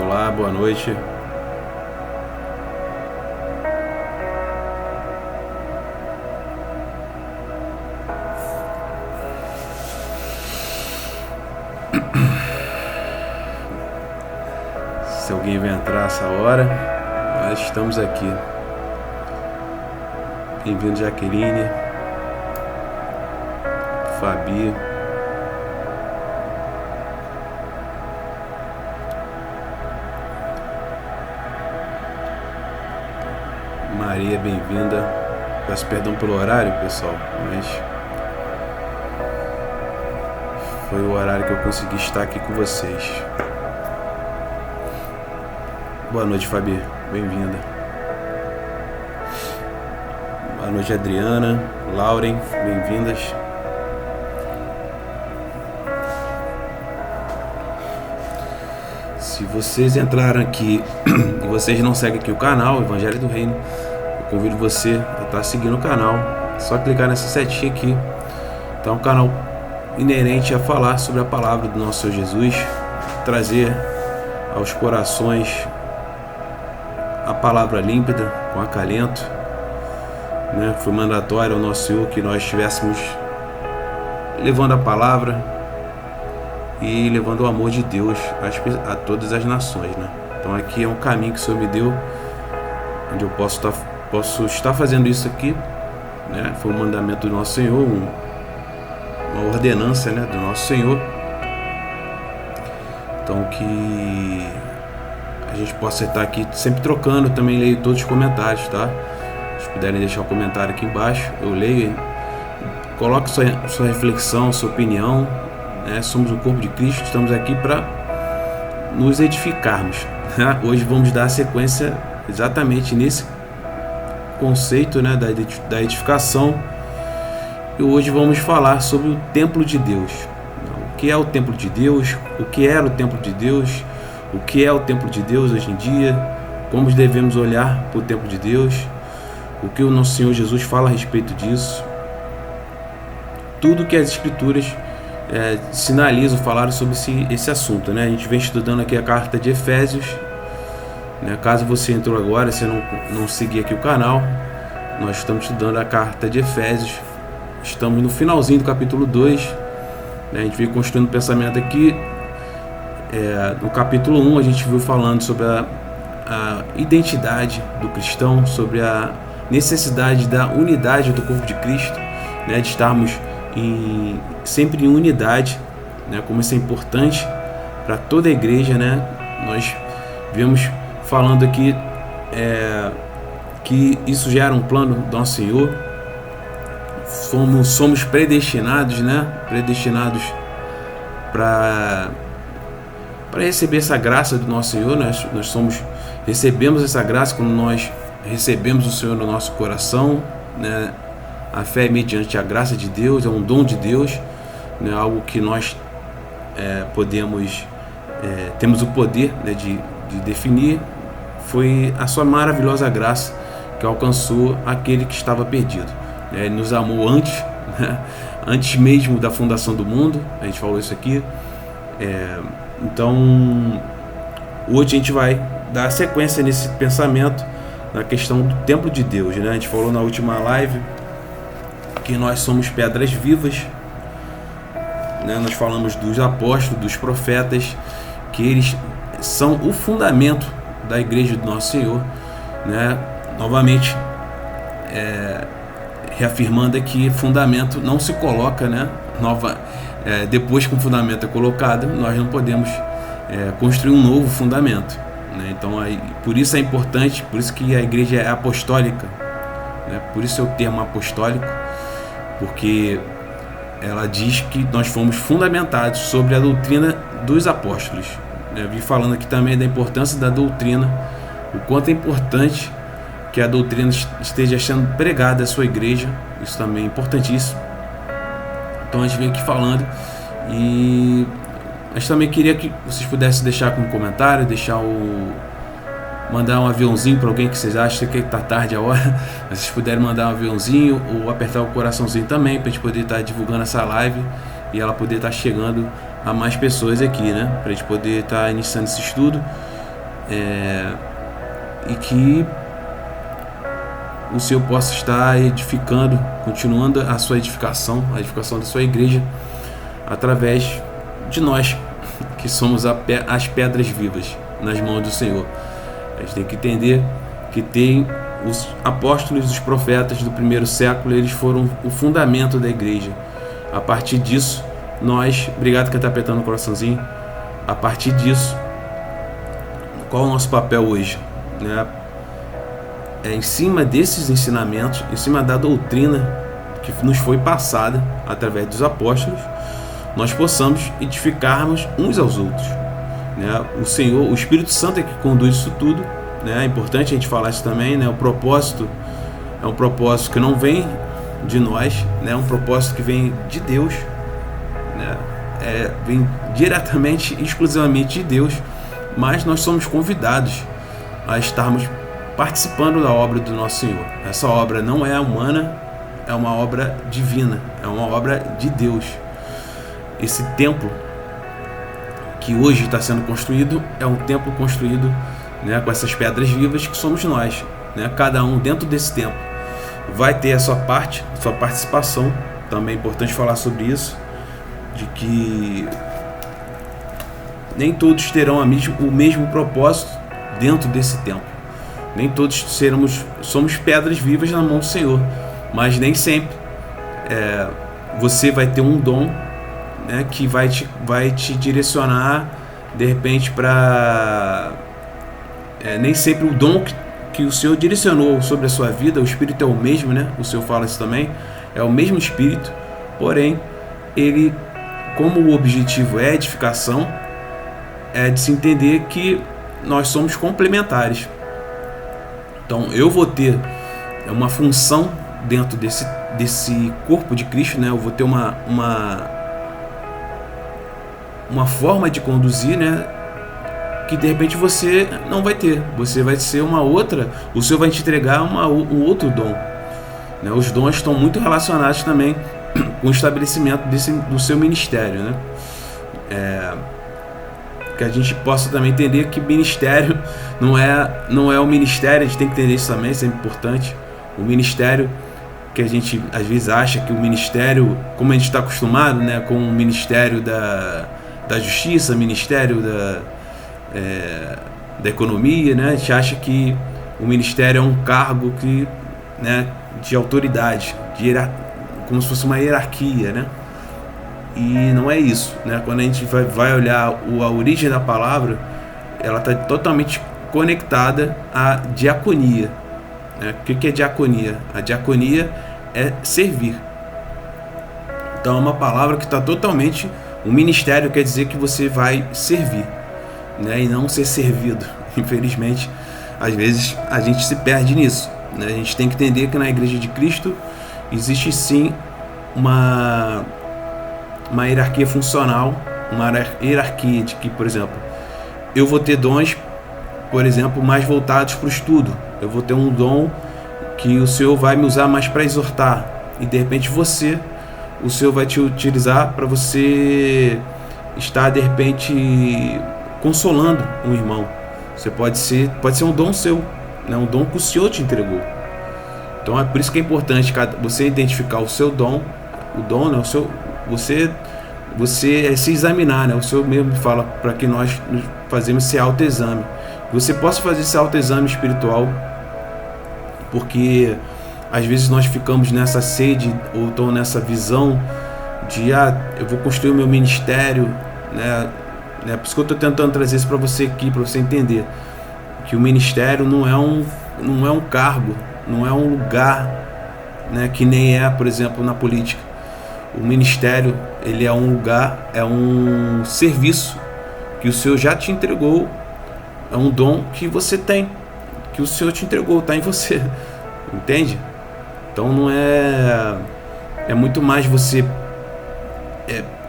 Olá, boa noite. Se alguém vai entrar essa hora, nós estamos aqui. Bem-vindo, Jaqueline, Fabi. Maria, bem-vinda. Peço perdão pelo horário, pessoal, mas foi o horário que eu consegui estar aqui com vocês. Boa noite, Fabi. Bem-vinda. Boa noite, Adriana, Lauren. Bem-vindas. Se vocês entraram aqui e vocês não seguem aqui o canal Evangelho do Reino, eu convido você a estar seguindo o canal. É só clicar nessa setinha aqui. Então, é um canal inerente a falar sobre a palavra do nosso Senhor Jesus, trazer aos corações a palavra límpida, com acalento, né? Foi mandatório ao nosso Senhor que nós estivéssemos levando a palavra e levando o amor de Deus a todas as nações, né? Então aqui é um caminho que o Senhor me deu, onde eu posso estar fazendo isso aqui, né? Foi um mandamento do nosso Senhor, uma ordenança, né, do nosso Senhor. Então que a gente possa estar aqui sempre trocando. Também leio todos os comentários, tá? Se puderem deixar o comentário aqui embaixo, eu leio. Coloque sua reflexão, sua opinião, né? Somos o corpo de Cristo, estamos aqui para nos edificarmos, né? Hoje vamos dar sequência exatamente nesse conceito, né, da edificação. E hoje vamos falar sobre o templo de Deus. O que é o templo de Deus? O que era o templo de Deus? O que é o templo de Deus hoje em dia? Como devemos olhar para o templo de Deus? O que o nosso Senhor Jesus fala a respeito disso? Tudo que as Escrituras sinalizam, falaram sobre esse assunto, né? A gente vem estudando aqui a carta de Efésios, né? Caso você entrou agora, você não seguir aqui o canal, nós estamos estudando a carta de Efésios. Estamos no finalzinho do capítulo 2, né? A gente veio construindo o pensamento aqui. No capítulo 1 a gente viu falando sobre a identidade do cristão, sobre a necessidade da unidade do corpo de Cristo, né, de estarmos sempre em unidade, né, como isso é importante para toda a igreja, né. Nós viemos falando aqui que isso já era um plano do nosso Senhor. Somos predestinados, né, predestinados para receber essa graça do nosso Senhor. Nós recebemos essa graça quando nós recebemos o Senhor no nosso coração, né? A fé é mediante a graça de Deus, é um dom de Deus, né? Algo que nós temos o poder, né, de definir. Foi a sua maravilhosa graça que alcançou aquele que estava perdido, né? Ele nos amou antes, né? Antes mesmo da fundação do mundo. A gente falou isso aqui. Então, hoje a gente vai dar sequência nesse pensamento na questão do templo de Deus, né? A gente falou na última live que nós somos pedras vivas, né? Nós falamos dos apóstolos, dos profetas, que eles são o fundamento da igreja do nosso Senhor, né? Novamente, reafirmando aqui, fundamento não se coloca, né? Depois que o fundamento é colocado, nós não podemos construir um novo fundamento, né? Então, por isso é importante, por isso que a igreja é apostólica, né? Por isso é o termo apostólico, porque ela diz que nós fomos fundamentados sobre a doutrina dos apóstolos. Eu vim falando aqui também da importância da doutrina, o quanto é importante que a doutrina esteja sendo pregada à sua igreja. Isso também é importantíssimo. Então a gente vem aqui falando, e a gente também queria que vocês pudessem deixar como comentário, mandar um aviãozinho para alguém que vocês acham que está tarde a hora. Vocês puderem mandar um aviãozinho ou apertar o coraçãozinho também, para a gente poder estar divulgando essa live e ela poder estar chegando a mais pessoas aqui, né? Para a gente poder estar iniciando esse estudo e que o Senhor possa estar edificando, continuando a sua edificação, a edificação da sua igreja, através de nós, que somos as pedras vivas nas mãos do Senhor. A gente tem que entender que tem os apóstolos e os profetas do primeiro século, eles foram o fundamento da igreja. A partir disso, nós, obrigado que está apertando o coraçãozinho, a partir disso, qual é o nosso papel hoje? Em cima desses ensinamentos, em cima da doutrina que nos foi passada através dos apóstolos, nós possamos edificarmos uns aos outros. O Senhor, o Espírito Santo é que conduz isso tudo. É importante a gente falar isso também. O propósito é um propósito que não vem de nós, é um propósito que vem de Deus, vem diretamente, exclusivamente de Deus, mas nós somos convidados a estarmos participando da obra do nosso Senhor. Essa obra não é humana, é uma obra divina, é uma obra de Deus. Esse templo que hoje está sendo construído é um templo construído, com essas pedras vivas que somos nós. Cada um dentro desse templo vai ter a sua parte, a sua participação. Também é importante falar sobre isso, de que nem todos terão o mesmo propósito dentro desse templo. Nem todos somos pedras vivas na mão do Senhor, mas nem sempre você vai ter um dom, que vai te direcionar de repente para nem sempre o dom que o Senhor direcionou sobre a sua vida, o Espírito é o mesmo, o Senhor fala isso também, é o mesmo Espírito, porém ele, como o objetivo é edificação, é de se entender que nós somos complementares. Então eu vou ter uma função dentro desse corpo de Cristo, eu vou ter uma forma de conduzir, que de repente você não vai ter. Você vai ser uma outra, o Senhor vai te entregar um outro dom. Os dons estão muito relacionados também com o estabelecimento do seu ministério, que a gente possa também entender que ministério não é o ministério, a gente tem que entender isso também, isso é importante. O ministério, que a gente às vezes acha que o ministério, como a gente está acostumado, com o ministério da justiça, ministério da economia, a gente acha que o ministério é um cargo de autoridade, como se fosse uma hierarquia, e não é isso, Quando a gente vai olhar a origem da palavra, ela está totalmente conectada à diaconia. O que é diaconia? A diaconia é servir. Então é uma palavra que está totalmente... O ministério quer dizer que você vai servir, e não ser servido. Infelizmente, às vezes a gente se perde nisso. A gente tem que entender que na Igreja de Cristo existe sim uma hierarquia funcional, uma hierarquia de que, por exemplo, eu vou ter dons, por exemplo, mais voltados para o estudo. Eu vou ter um dom que o Senhor vai me usar mais para exortar, e de repente o Senhor vai te utilizar para você estar de repente consolando um irmão. Você pode ser um dom seu, um dom que o Senhor te entregou. Então é por isso que é importante você identificar o seu dom, você se examinar, O Senhor mesmo fala para que nós fazemos esse autoexame. Você possa fazer esse autoexame espiritual, porque às vezes nós ficamos nessa sede ou então nessa visão de eu vou construir o meu ministério, Por isso que eu estou tentando trazer isso para você aqui, para você entender que o ministério não é um cargo, não é um lugar, que nem é, por exemplo, na política. O ministério, ele é um lugar, é um serviço que o Senhor já te entregou, é um dom que você tem, que o Senhor te entregou, está em você, entende? Então não é muito mais você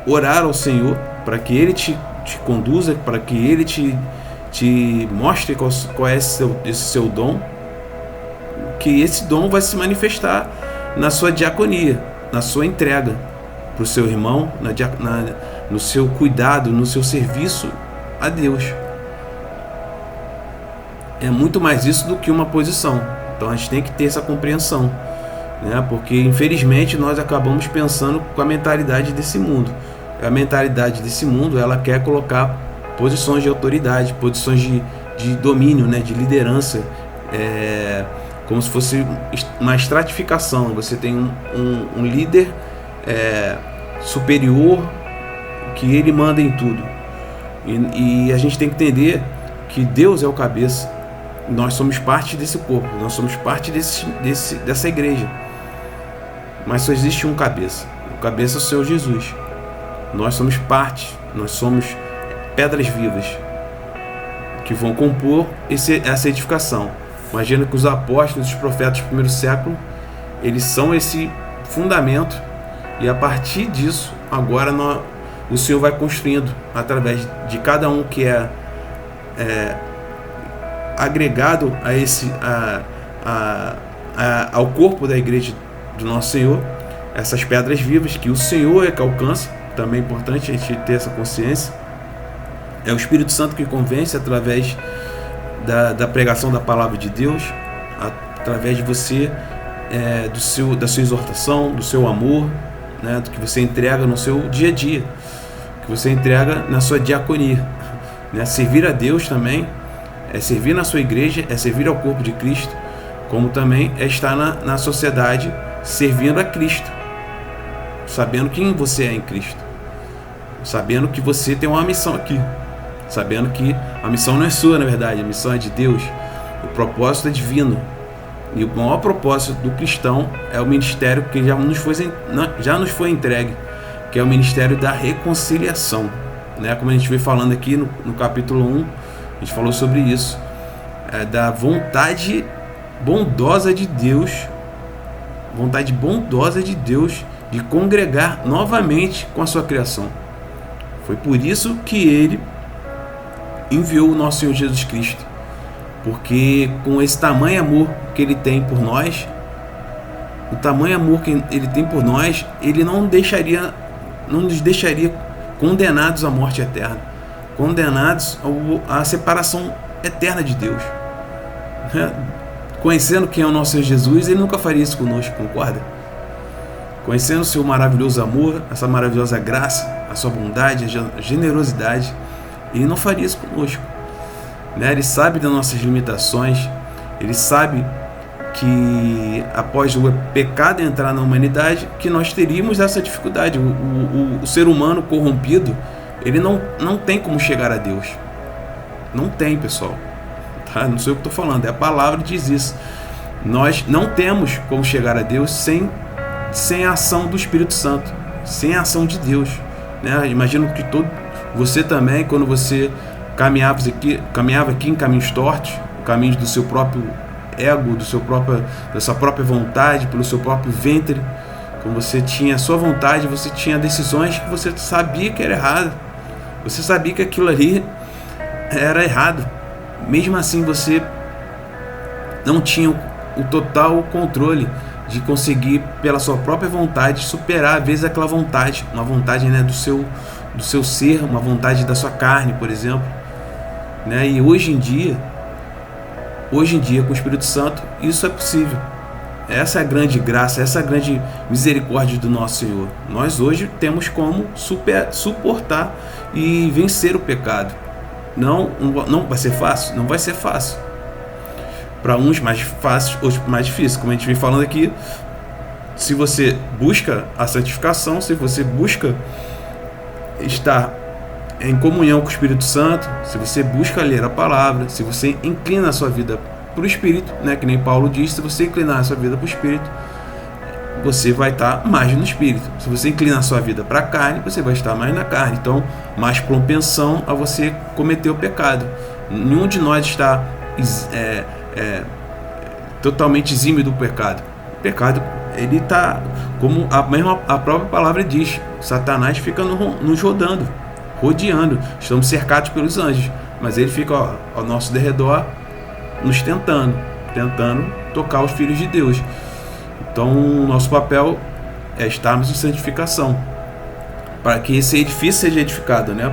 orar ao Senhor para que Ele te conduza, para que Ele te mostre qual é esse seu dom, que esse dom vai se manifestar na sua diaconia, na sua entrega para o seu irmão, no seu cuidado, no seu serviço a Deus. é muito mais isso do que uma posição. Então a gente tem que ter essa compreensão, né? Porque infelizmente nós acabamos pensando com a mentalidade desse mundo. A mentalidade desse mundo, ela quer colocar posições de autoridade, posições de domínio, né? De liderança, como se fosse uma estratificação. Você tem um líder superior que ele manda em tudo, e a gente tem que entender que Deus é o cabeça. Nós somos parte desse corpo, nós somos parte dessa igreja, mas só existe um cabeça. O cabeça é o Senhor Jesus. Nós somos parte, nós somos pedras vivas que vão compor essa edificação. Imagina que os apóstolos, os profetas do primeiro século, eles são esse fundamento, e a partir disso, agora o Senhor vai construindo através de cada um que é agregado ao corpo da igreja do nosso Senhor, essas pedras vivas que o Senhor é que alcança. Também é importante a gente ter essa consciência. É o Espírito Santo que convence através da pregação da palavra de Deus, através de você, da sua exortação, do seu amor, né, do que você entrega no seu dia a dia, que você entrega na sua diaconia, né? Servir a Deus também é servir na sua igreja, é servir ao corpo de Cristo, como também é estar na sociedade servindo a Cristo, sabendo quem você é em Cristo, sabendo que você tem uma missão aqui, sabendo que a missão não é sua, na verdade, a missão é de Deus, o propósito é divino, e o maior propósito do cristão é o ministério que já nos foi entregue, que é o ministério da reconciliação, né? Como a gente veio falando aqui no capítulo 1, a gente falou sobre isso, da vontade bondosa de Deus, de congregar novamente com a sua criação. Foi por isso que ele enviou o nosso Senhor Jesus Cristo, porque com esse tamanho amor que ele tem por nós, o tamanho amor que ele tem por nós, ele não nos deixaria condenados à morte eterna, condenados à separação eterna de Deus. Conhecendo quem é o nosso Senhor Jesus, ele nunca faria isso conosco, concorda? Conhecendo o seu maravilhoso amor, essa maravilhosa graça, a sua bondade, a generosidade, ele não faria isso conosco, né? Ele sabe das nossas limitações, ele sabe que após o pecado entrar na humanidade, que nós teríamos essa dificuldade. O ser humano corrompido, ele não tem como chegar a Deus. Não tem, pessoal. Tá? Não sei o que estou falando, é a palavra que diz isso. Nós não temos como chegar a Deus sem a ação do Espírito Santo, sem a ação de Deus, né? Imagino que você também, quando você caminhava aqui em caminhos tortos, caminhos do seu próprio ego, da sua própria vontade, pelo seu próprio ventre, quando você tinha a sua vontade, você tinha decisões que você sabia que era errado, você sabia que aquilo ali era errado, mesmo assim você não tinha o total controle de conseguir pela sua própria vontade superar às vezes aquela vontade, uma vontade, né, do seu ser, uma vontade da sua carne, por exemplo, né? E hoje em dia com o Espírito Santo isso é possível. Essa é a grande graça, essa é a grande misericórdia do nosso Senhor. Nós hoje temos como suportar e vencer o pecado. Não vai ser fácil? Não vai ser fácil. Para uns mais fácil, outros mais difícil. Como a gente vem falando aqui, se você busca a santificação, se você busca estar em comunhão com o Espírito Santo, se você busca ler a palavra, se você inclina a sua vida para o Espírito, né, que nem Paulo diz, se você inclinar a sua vida para o Espírito, você vai estar mais no Espírito. Se você inclinar a sua vida para a carne, você vai estar mais na carne. Então, mais propensão a você cometer o pecado. Nenhum de nós está totalmente exímio do pecado. O pecado, ele está, como a própria palavra diz, Satanás fica nos rodeando, estamos cercados pelos anjos, mas ele fica ao nosso derredor, nos tentando tocar os filhos de Deus. Então, o nosso papel é estarmos em santificação, para que esse edifício seja edificado, né?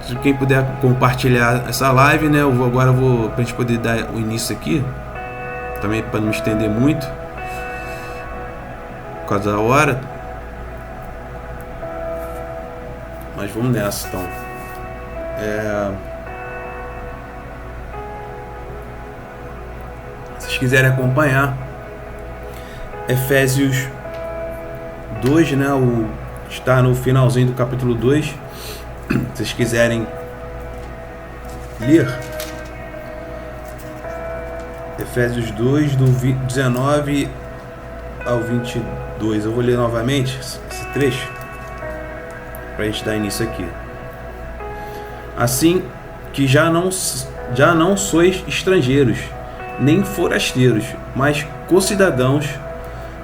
Se quem puder compartilhar essa live, né? Agora eu vou, pra gente poder dar o início aqui, também para não me estender muito, por causa da hora. Mas vamos nessa, então. Se vocês quiserem acompanhar, Efésios 2, né? Está no finalzinho do capítulo 2. Se vocês quiserem ler, Efésios 2, do 19 ao 22. Eu vou ler novamente esse trecho para a gente dar início aqui. Assim que já não sois estrangeiros, nem forasteiros, mas concidadãos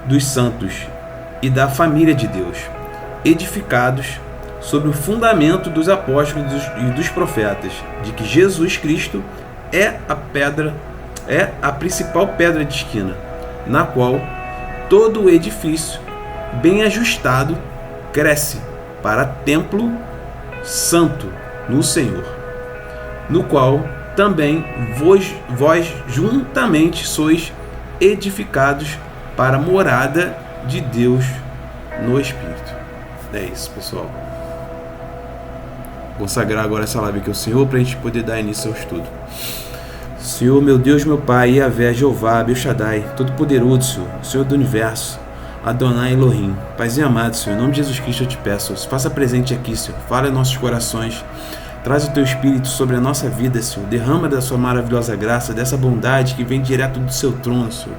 dos santos e da família de Deus, edificados sobre o fundamento dos apóstolos e dos profetas, de que Jesus Cristo é a principal pedra de esquina, na qual todo o edifício bem ajustado cresce para templo santo no Senhor, no qual também vós juntamente sois edificados para a morada de Deus no Espírito. É isso, pessoal. Vou consagrar agora essa live aqui ao Senhor para a gente poder dar início ao estudo. Senhor, meu Deus, meu Pai, Yahvé, Jeová, El Shaddai, Todo-Poderoso, Senhor do Universo, Adonai Elohim, Paizinho amado, Senhor, em nome de Jesus Cristo eu te peço, se faça presente aqui, Senhor, fala em nossos corações, traz o teu Espírito sobre a nossa vida, Senhor, derrama da sua maravilhosa graça, dessa bondade que vem direto do seu trono, Senhor,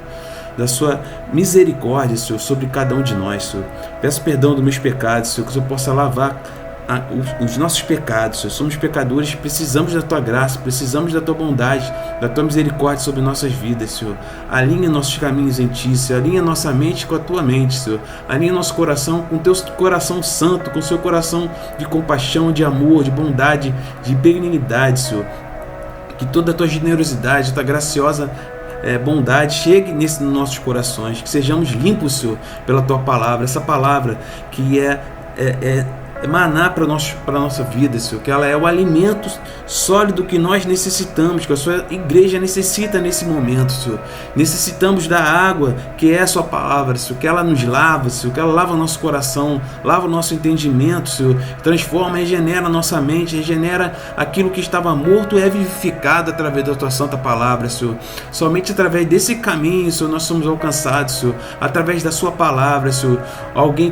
da sua misericórdia, Senhor, sobre cada um de nós, Senhor. Peço perdão dos meus pecados, Senhor, que o Senhor possa lavar os nossos pecados, Senhor. Somos pecadores, precisamos da tua graça, precisamos da tua bondade, da tua misericórdia sobre nossas vidas, Senhor. Alinha nossos caminhos em ti, Senhor. Alinha nossa mente com a tua mente, Senhor. Alinha nosso coração com o teu coração santo, com o seu coração de compaixão, de amor, de bondade, de benignidade, Senhor. Que toda a tua generosidade, a tua graciosa bondade chegue nos nossos corações, que sejamos limpos, Senhor, pela tua palavra, essa palavra que é maná para a nossa vida, Senhor, que ela é o alimento sólido que nós necessitamos, que a sua igreja necessita nesse momento, Senhor. Necessitamos da água que é a sua palavra, Senhor, que ela nos lava, Senhor, que ela lava o nosso coração, lava o nosso entendimento, Senhor, transforma, regenera a nossa mente, regenera aquilo que estava morto e é vivificado através da tua santa palavra, Senhor. Somente através desse caminho, Senhor, nós somos alcançados, Senhor, através da sua palavra, Senhor.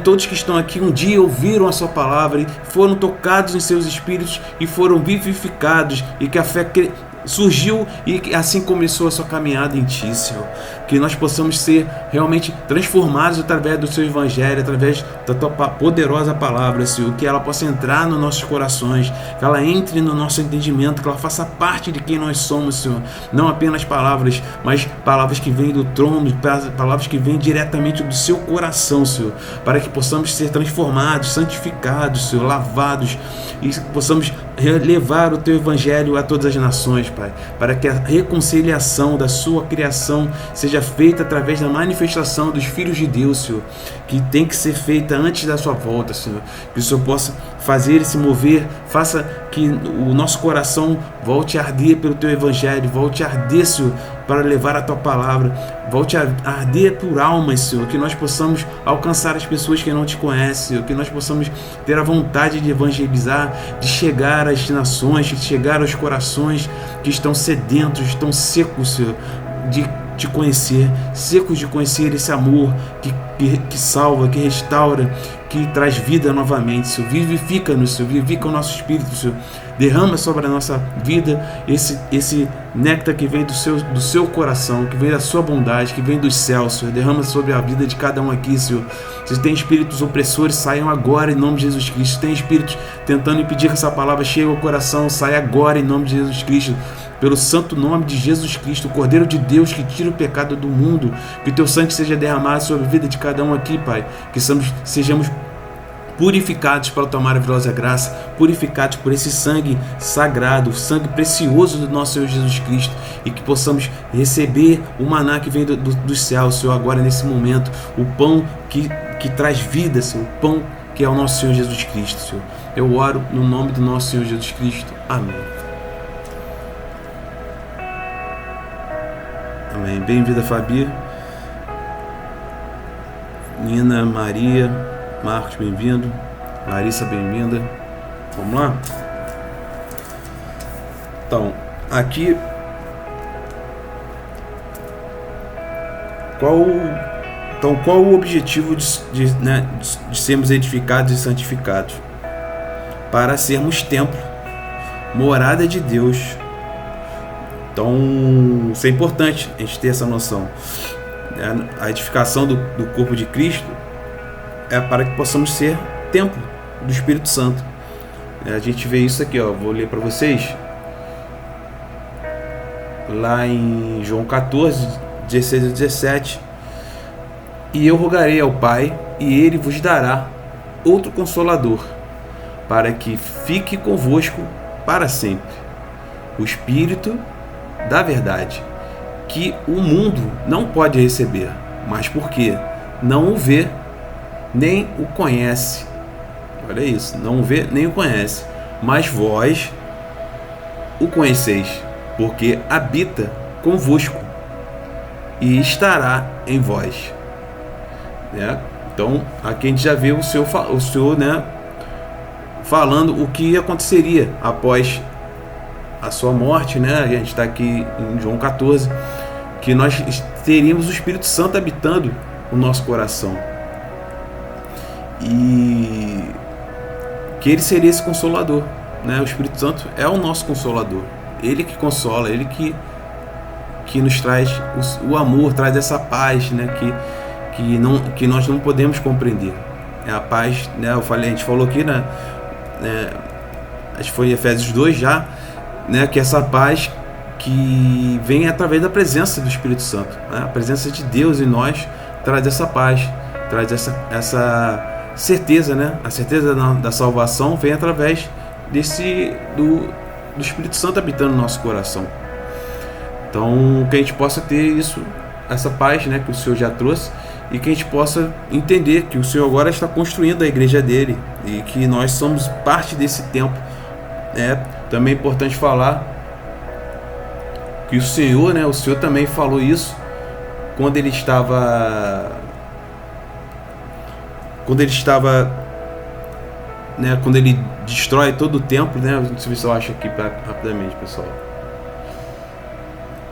Todos que estão aqui um dia ouviram a sua palavra e foram tocados em seus espíritos e foram vivificados, e que a fé surgiu e assim começou a sua caminhada em ti, Senhor. Que nós possamos ser realmente transformados através do seu evangelho, através da tua poderosa palavra, Senhor. Que ela possa entrar nos nossos corações, que ela entre no nosso entendimento, que ela faça parte de quem nós somos, Senhor. Não apenas palavras, mas palavras que vêm do trono, palavras que vêm diretamente do seu coração, Senhor. Para que possamos ser transformados, santificados, Senhor, lavados, e possamos levar o teu evangelho a todas as nações, Pai, para que a reconciliação da sua criação seja feita através da manifestação dos filhos de Deus, Senhor, que tem que ser feita antes da sua volta, Senhor. Que o Senhor possa fazer esse mover, faça que o nosso coração volte a arder pelo teu evangelho, volte a arder, Senhor, para levar a tua palavra, volte a arder por almas, Senhor, que nós possamos alcançar as pessoas que não te conhecem, Senhor, que nós possamos ter a vontade de evangelizar, de chegar às nações, de chegar aos corações que estão sedentos, estão secos, Senhor, de te conhecer, secos de conhecer esse amor que salva, que restaura, que traz vida novamente, Senhor. Vivifica-nos, Senhor, vivifica o nosso espírito, Senhor. Derrama sobre a nossa vida esse néctar que vem do seu coração, que vem da sua bondade, que vem dos céus, Senhor. Derrama sobre a vida de cada um aqui, Senhor. Se tem espíritos opressores, saiam agora em nome de Jesus Cristo. Se tem espíritos tentando impedir que essa palavra chegue ao coração, saia agora em nome de Jesus Cristo. Pelo santo nome de Jesus Cristo, o Cordeiro de Deus que tira o pecado do mundo, que o teu sangue seja derramado sobre a vida de cada um aqui, Pai, que sejamos purificados pela tua maravilhosa graça, purificados por esse sangue sagrado, sangue precioso do nosso Senhor Jesus Cristo, e que possamos receber o maná que vem dos céus, Senhor, agora nesse momento, o pão que traz vida, Senhor, o pão que é o nosso Senhor Jesus Cristo, Senhor. Eu oro no nome do nosso Senhor Jesus Cristo. Amém. Amém. Bem-vinda, Fabi. Nina, Maria, Marcos, bem-vindo. Larissa, bem-vinda. Vamos lá? Então, aqui... Qual o objetivo de sermos edificados e santificados? Para sermos templo, morada de Deus. Então, isso é importante a gente ter essa noção. A edificação do corpo de Cristo é para que possamos ser templo do Espírito Santo. A gente vê isso aqui, ó, vou ler para vocês. Lá em João 14, 16 a 17. E eu rogarei ao Pai, e Ele vos dará outro Consolador, para que fique convosco para sempre, o Espírito da verdade, que o mundo não pode receber, mas porque não o vê, nem o conhece. Olha isso, não o vê, nem o conhece, mas vós o conheceis, porque habita convosco e estará em vós. Então, aqui a gente já vê o Senhor falando o que aconteceria após a sua morte, A gente está aqui em João 14, que nós teríamos o Espírito Santo habitando o nosso coração e que ele seria esse Consolador, O Espírito Santo é o nosso Consolador, ele que consola, ele que nos traz o amor, traz essa paz, que nós não podemos compreender. É a paz, a gente falou aqui, acho que foi em Efésios 2 já, que essa paz que vem através da presença do Espírito Santo, A presença de Deus em nós traz essa paz, traz essa certeza, A certeza da salvação vem através do Espírito Santo habitando no nosso coração. Então, que a gente possa ter isso, essa paz, que o Senhor já trouxe, e que a gente possa entender que o Senhor agora está construindo a igreja dele e que nós somos parte desse tempo. Também é importante falar que o Senhor também falou isso quando ele estava quando ele destrói todo o templo, Deixa eu ver se eu acho aqui rapidamente, pessoal.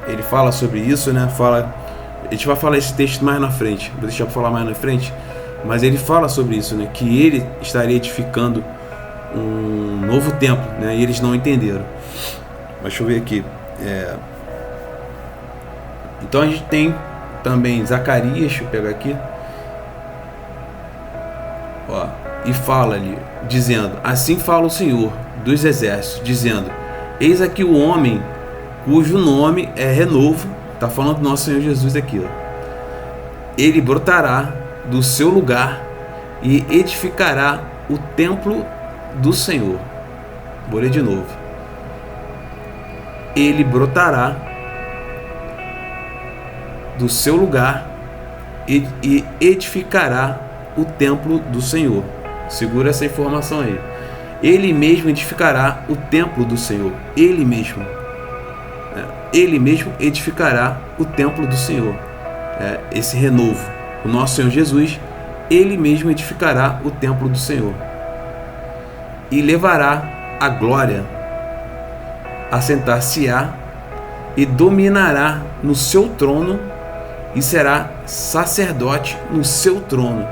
Ele fala sobre isso, a gente vai falar esse texto mais na frente, vou deixar para falar mais na frente, mas ele fala sobre isso, que ele estaria edificando um novo templo, e eles não entenderam. Mas deixa eu ver aqui. Então a gente tem também Zacarias, deixa eu pegar aqui, e fala ali, dizendo: assim fala o Senhor dos exércitos, dizendo: eis aqui o homem cujo nome é renovo. Está falando do nosso Senhor Jesus aqui, ele brotará do seu lugar e edificará o templo do Senhor. Vou ler de novo. Ele brotará do seu lugar e edificará o templo do Senhor. Segura essa informação aí. Ele mesmo edificará o templo do Senhor. Ele mesmo edificará o templo do Senhor. Esse renovo, o nosso Senhor Jesus, ele mesmo edificará o templo do Senhor e levará a glória, assentar-se-á e dominará no seu trono e será sacerdote no seu trono,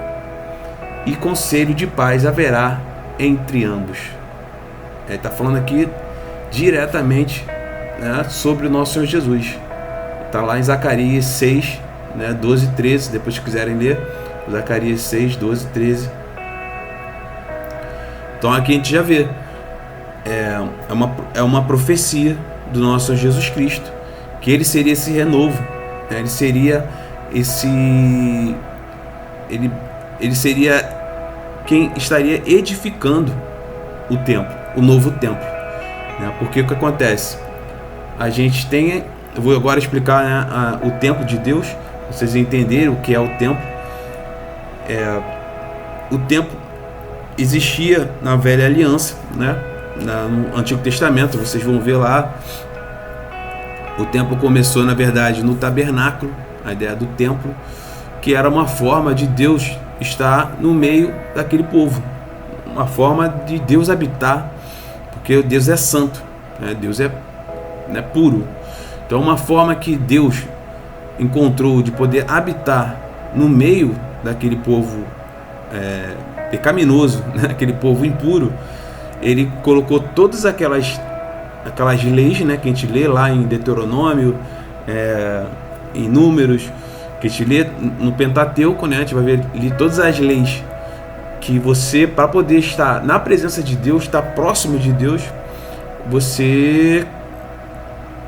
e conselho de paz haverá entre ambos. Está falando aqui diretamente sobre o nosso Senhor Jesus. Está lá em Zacarias 6, 12 e 13, depois que quiserem ler, Zacarias 6, 12 e 13. Então aqui a gente já vê, é uma profecia do nosso Senhor Jesus Cristo, que ele seria esse renovo, ele seria ele seria quem estaria edificando o templo, o novo templo, porque o que acontece? A gente tem, eu vou agora explicar o templo de Deus, pra vocês entenderem o que é o templo. O templo existia na Velha Aliança, né? No Antigo Testamento, vocês vão ver lá, o templo começou, na verdade, no tabernáculo, a ideia do templo, que era uma forma de Deus estar no meio daquele povo, uma forma de Deus habitar, porque Deus é santo, né? Deus é puro. Então, uma forma que Deus encontrou de poder habitar no meio daquele povo pecaminoso, né? Aquele povo impuro, ele colocou todas aquelas leis, né, que a gente lê lá em Deuteronômio, em Números, que a gente lê no Pentateuco, né? A gente vai ver ali todas as leis que você, para poder estar na presença de Deus, estar próximo de Deus,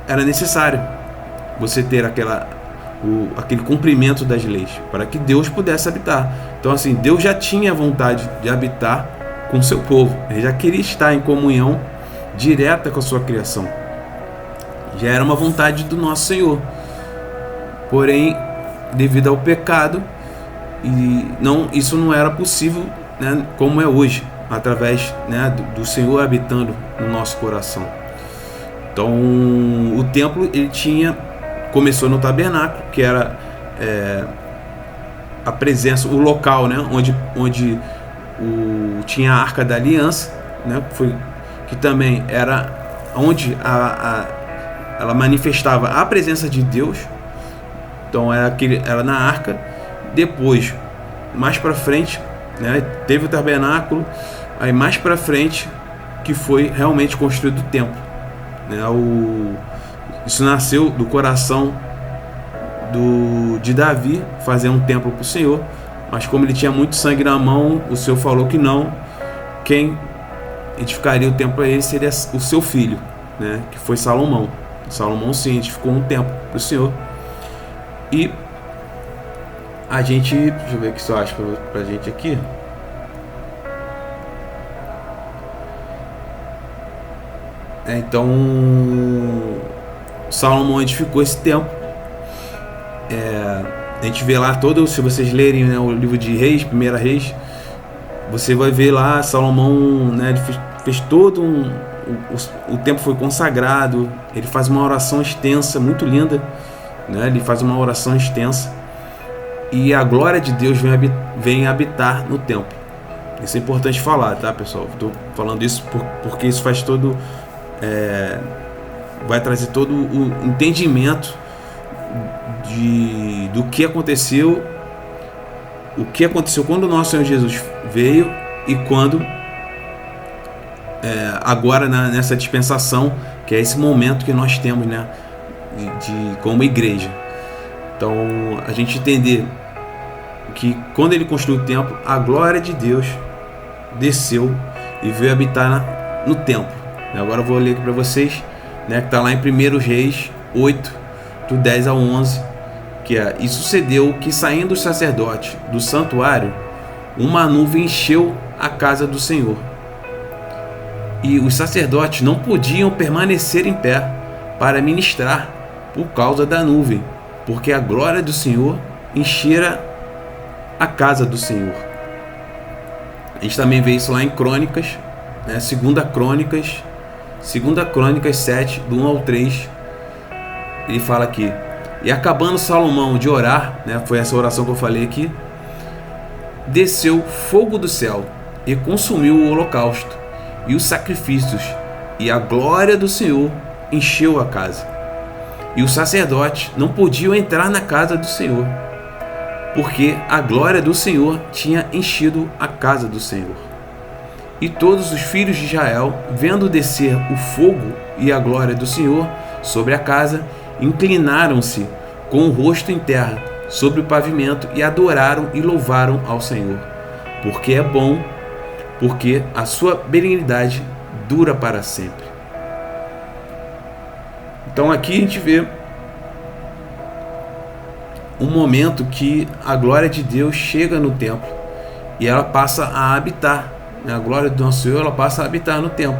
era necessário você ter aquele cumprimento das leis, para que Deus pudesse habitar. Então, assim, Deus já tinha vontade de habitar com o seu povo, ele já queria estar em comunhão direta com a sua criação, já era uma vontade do nosso Senhor. Porém, devido ao pecado, isso não era possível, né, como é hoje, através, né, do Senhor habitando no nosso coração. Então, o templo começou no tabernáculo, que era a presença, o local, né, onde tinha a Arca da Aliança, né, que também era onde ela manifestava a presença de Deus. Então era na Arca. Depois, mais para frente, né, teve o tabernáculo. Aí mais para frente que foi realmente construído o templo, né? Isso nasceu do coração de Davi, fazer um templo para o Senhor, mas como ele tinha muito sangue na mão, o Senhor falou que não, quem edificaria o templo a ele seria o seu filho, né, que foi Salomão. Salomão sim edificou um templo para o Senhor. E a gente, deixa eu ver o que eu acho pra gente aqui. Então, Salomão edificou esse templo. A gente vê lá se vocês lerem, né, o livro de Reis, Primeira Reis, você vai ver lá Salomão, né, ele fez todo o templo foi consagrado. Ele faz uma oração extensa, muito linda, né? Ele faz uma oração extensa e a glória de Deus vem habitar no templo. Isso é importante falar, tá, pessoal? Estou falando isso porque isso faz vai trazer todo o entendimento do que aconteceu, quando o nosso Senhor Jesus veio e quando agora nessa dispensação, que é esse momento que nós temos, né, como igreja. Então, a gente entender que quando ele construiu o templo, a glória de Deus desceu e veio habitar no templo. Agora eu vou ler aqui para vocês, né, que está lá em 1 Reis 8, do 10 ao 11, que e sucedeu que, saindo os sacerdotes do santuário, uma nuvem encheu a casa do Senhor, e os sacerdotes não podiam permanecer em pé para ministrar por causa da nuvem, porque a glória do Senhor enchera a casa do Senhor. A gente também vê isso lá em Crônicas, né? 2 Crônicas 7, do 1 ao 3, ele fala aqui: e acabando Salomão de orar, né, foi essa oração que eu falei aqui, desceu fogo do céu e consumiu o holocausto e os sacrifícios, e a glória do Senhor encheu a casa. E os sacerdotes não podiam entrar na casa do Senhor, porque a glória do Senhor tinha enchido a casa do Senhor. E todos os filhos de Israel, vendo descer o fogo e a glória do Senhor sobre a casa, inclinaram-se com o rosto em terra sobre o pavimento e adoraram e louvaram ao Senhor, porque é bom, porque a sua benignidade dura para sempre. Então aqui a gente vê um momento que a glória de Deus chega no templo e ela passa a habitar, né? A glória do nosso Senhor, ela passa a habitar no templo,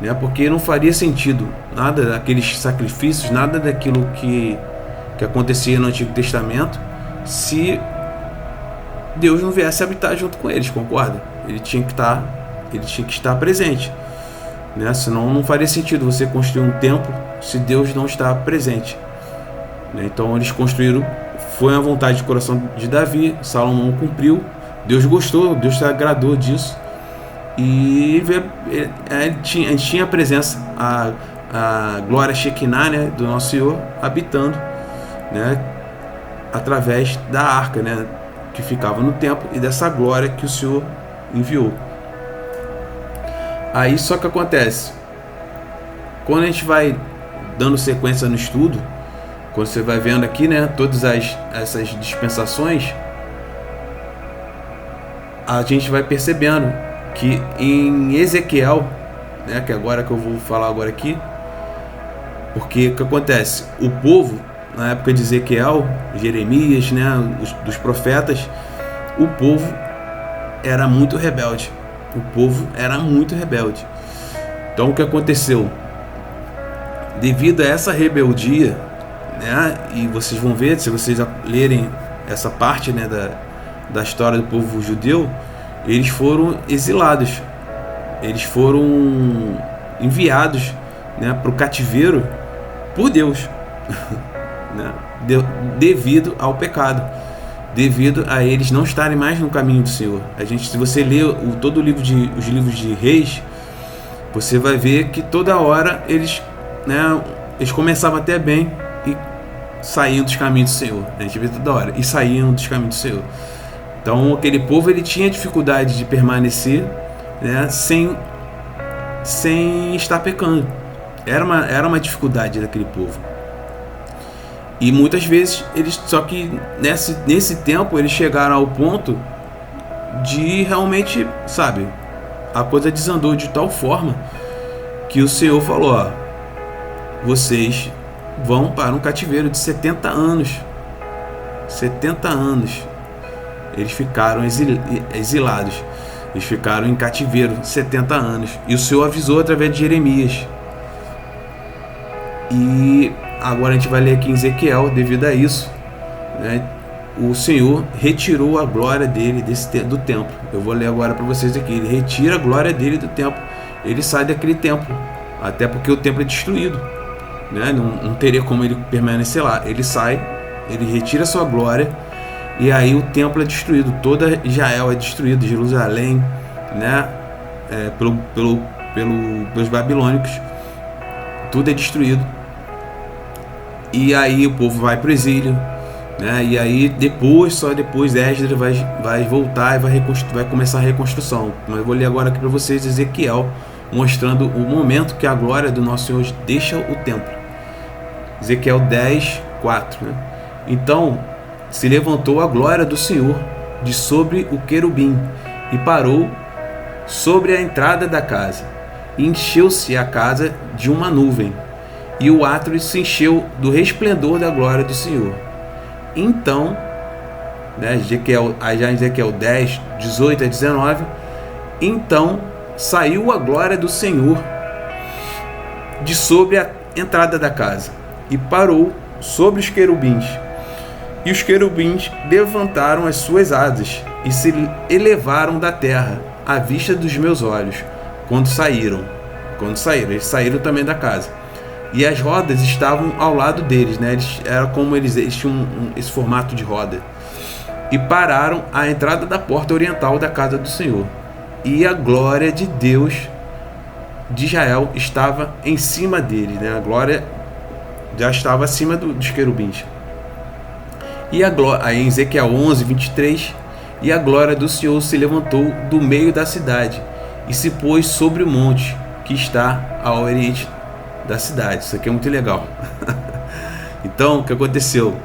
né? Porque não faria sentido nada daqueles sacrifícios, nada daquilo que acontecia no Antigo Testamento, se Deus não viesse habitar junto com eles, concorda? Ele tinha que estar presente, né? Senão não faria sentido você construir um templo se Deus não está presente, né? Então eles construíram, foi a vontade de coração de Davi, Salomão cumpriu, Deus gostou, Deus se agradou disso, e a gente tinha a presença, a glória Shekinah, né, do nosso Senhor habitando, né, através da arca, né, que ficava no templo, e dessa glória que o Senhor enviou. Aí só que acontece, quando a gente vai dando sequência no estudo, quando você vai vendo aqui, né, todas essas dispensações, a gente vai percebendo que em Ezequiel, né, que agora que eu vou falar agora aqui, porque o que acontece? O povo, na época de Ezequiel, Jeremias, né, dos profetas, o povo era muito rebelde. O povo era muito rebelde. Então o que aconteceu? Devido a essa rebeldia, né, e vocês vão ver, se vocês lerem essa parte, né, da história do povo judeu, eles foram exilados. Eles foram enviados, né, para o cativeiro por Deus, né, devido ao pecado, devido a eles não estarem mais no caminho do Senhor. Se você ler todo o livro os livros de Reis, você vai ver que toda hora eles começavam até bem e saíam dos caminhos do Senhor. A gente vê toda hora, e saíam dos caminhos do Senhor. Então aquele povo, ele tinha dificuldade de permanecer, né, sem estar pecando. Era uma dificuldade daquele povo. E muitas vezes só que nesse tempo eles chegaram ao ponto de realmente, sabe, a coisa desandou de tal forma que o Senhor falou: ó, vocês vão para um cativeiro de 70 anos. 70 anos. Eles ficaram exilados. Eles ficaram em cativeiro 70 anos. E o Senhor avisou através de Jeremias. E agora a gente vai ler aqui em Ezequiel, devido a isso, né, o Senhor retirou a glória dele do templo. Eu vou ler agora para vocês aqui. Ele retira a glória dele do templo. Ele sai daquele templo, até porque o templo é destruído, né? Não teria como ele permanecer lá. Ele sai, ele retira a sua glória, e aí o templo é destruído. Toda Israel é destruído, Jerusalém, né, pelos babilônicos, tudo é destruído. E aí o povo vai para o exílio, né? E aí só depois Esdras vai voltar e vai começar a reconstrução. Mas eu vou ler agora aqui para vocês Ezequiel, mostrando o momento que a glória do nosso Senhor deixa o templo. Ezequiel 10, 4, né? Então se levantou a glória do Senhor de sobre o querubim e parou sobre a entrada da casa, e encheu-se a casa de uma nuvem, e o átrio se encheu do resplendor da glória do Senhor. Então, né, já em Ezequiel 10, 18 a 19, então saiu a glória do Senhor de sobre a entrada da casa, e parou sobre os querubins. E os querubins levantaram as suas asas e se elevaram da terra à vista dos meus olhos, quando saíram. Eles saíram também da casa. E as rodas estavam ao lado deles, né? Eles tinham esse formato de roda. E pararam à entrada da porta oriental da casa do Senhor. E a glória de Deus de Israel estava em cima deles, né? A glória já estava acima dos querubins. E aí em Ezequiel 11, 23, e a glória do Senhor se levantou do meio da cidade e se pôs sobre o monte que está ao oriente da cidade. Isso aqui é muito legal. Então, o que aconteceu?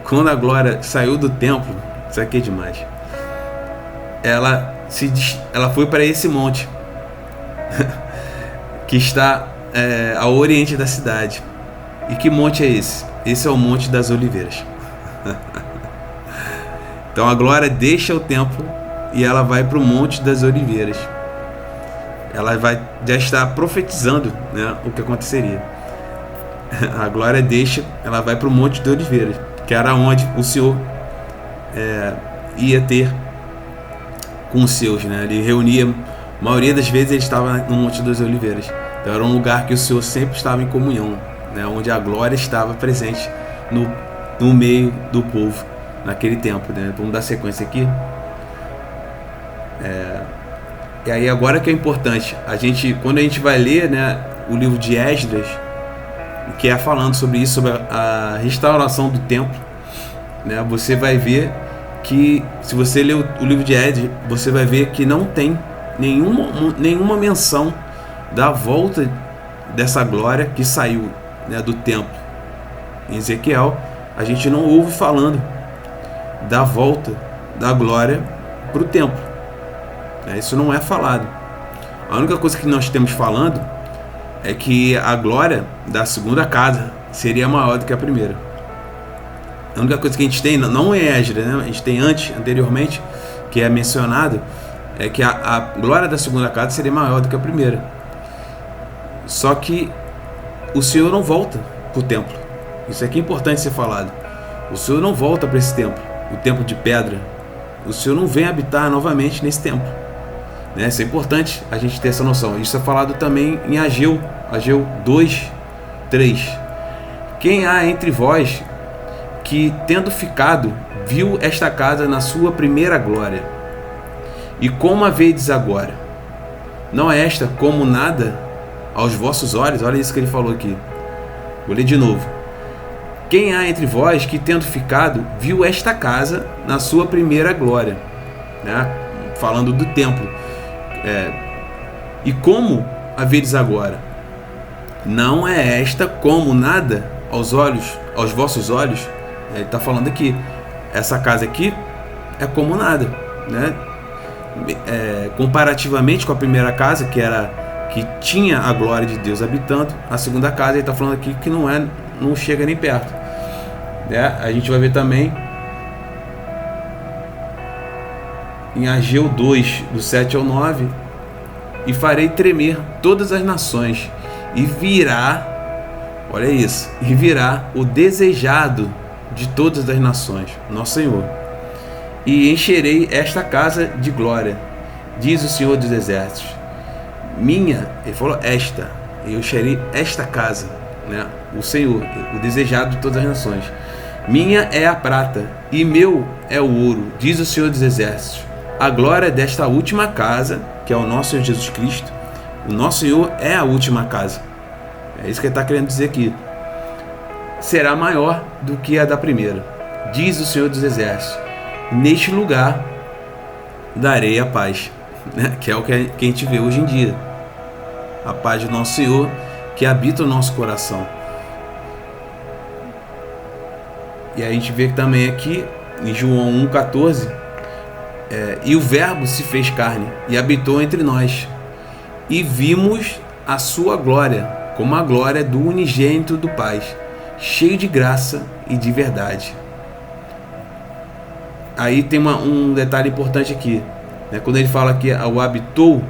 Quando a glória saiu do templo, isso aqui é demais. Ela foi para esse monte que está ao oriente da cidade. E que monte é esse? Esse é o Monte das Oliveiras. Então a glória deixa o templo e ela vai para o Monte das Oliveiras. Ela já está profetizando, né, o que aconteceria. A glória ela vai para o Monte das Oliveiras, que era onde o Senhor ia ter com os seus, né? Ele reunia, a maioria das vezes ele estava no Monte das Oliveiras. Então era um lugar que o Senhor sempre estava em comunhão, né? Onde a glória estava presente no meio do povo naquele tempo, né? Vamos dar sequência aqui. E aí agora que é importante, quando a gente vai ler, né, o livro de Esdras, que é falando sobre isso, sobre a restauração do templo, né, você vai ver que, se você ler o livro de Esdras, você vai ver que não tem nenhuma menção da volta dessa glória que saiu, né, do templo. Em Ezequiel, a gente não ouve falando da volta da glória para o templo. Isso não é falado. A única coisa que nós temos falando é que a glória da segunda casa seria maior do que a primeira. A única coisa que a gente tem, não é Esdras, né? A gente tem anteriormente, que é mencionado, é que a glória da segunda casa seria maior do que a primeira. Só que o Senhor não volta para o templo. Isso aqui é importante ser falado. O Senhor não volta para esse templo, o templo de pedra. O Senhor não vem habitar novamente nesse templo. Isso é importante a gente ter essa noção. Isso é falado também em Ageu 2:3. Quem há entre vós que, tendo ficado, viu esta casa na sua primeira glória? E como a vedes agora? Não é esta como nada aos vossos olhos? Olha isso que ele falou aqui. Vou ler de novo. Quem há entre vós que, tendo ficado, viu esta casa na sua primeira glória? Falando do templo. E como a vedes agora? Não é esta como nada aos vossos olhos? Ele está falando aqui, essa casa aqui é como nada, né? Comparativamente com a primeira casa, que tinha a glória de Deus habitando, a segunda casa ele está falando aqui que não chega nem perto, né? A gente vai ver também em Ageu 2, do 7 ao 9, e farei tremer todas as nações, e virá, olha isso, e virá o desejado de todas as nações, nosso Senhor, e encherei esta casa de glória, diz o Senhor dos Exércitos. Ele falou eu encherei esta casa, né? O Senhor, o desejado de todas as nações. Minha é a prata, e meu é o ouro, diz o Senhor dos Exércitos. A glória desta última casa, que é o nosso Senhor Jesus Cristo, o nosso Senhor é a última casa. É isso que ele está querendo dizer aqui. Será maior do que a da primeira, diz o Senhor dos Exércitos. Neste lugar darei a paz, né? Que é o que a gente vê hoje em dia. A paz do nosso Senhor que habita o nosso coração. E a gente vê também aqui em João 1,14, e o Verbo se fez carne e habitou entre nós, e vimos a sua glória, como a glória do unigênito do Pai, cheio de graça e de verdade. Aí tem um detalhe importante aqui, né? Quando ele fala que o habitou,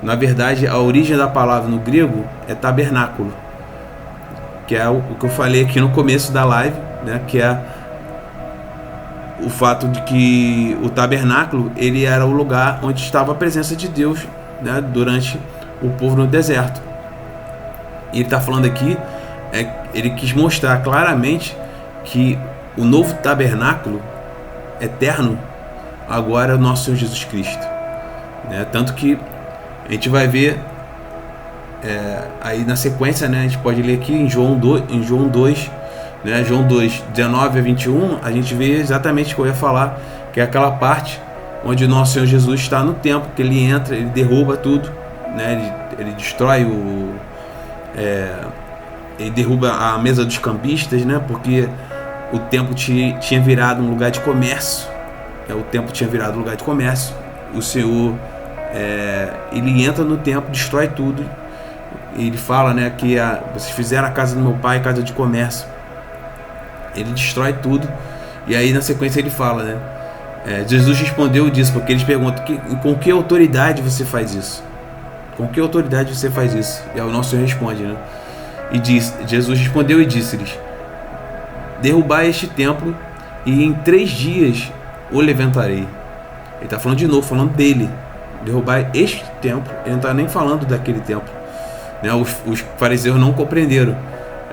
na verdade a origem da palavra no grego é tabernáculo, que é o que eu falei aqui no começo da live, né? Que é o fato de que o tabernáculo ele era o lugar onde estava a presença de Deus, né? Durante o povo no deserto. E ele está falando aqui, ele quis mostrar claramente que o novo tabernáculo eterno agora é o nosso Senhor Jesus Cristo, né? Tanto que a gente vai ver aí na sequência, né? A gente pode ler aqui em João 2, né? João 2, 19 a 21, a gente vê exatamente o que eu ia falar, que é aquela parte onde o nosso Senhor Jesus está no templo, que ele entra, ele derruba tudo, né? Ele destrói ele derruba a mesa dos cambistas, né? Porque o templo tinha virado um lugar de comércio, o templo tinha virado um lugar de comércio. O Senhor ele entra no templo, destrói tudo. Ele fala, né, que vocês fizeram a casa do meu pai casa de comércio. Ele destrói tudo. E aí na sequência ele fala, né, Jesus respondeu e disse, porque eles perguntam com que autoridade você faz isso? Com que autoridade você faz isso? E aí o nosso Senhor responde, né? Jesus respondeu e disse-lhes: derrubai este templo e em 3 dias o levantarei. Ele está falando de novo, falando dele. Derrubar este templo. Ele não está nem falando daquele templo, né? Os fariseus não compreenderam.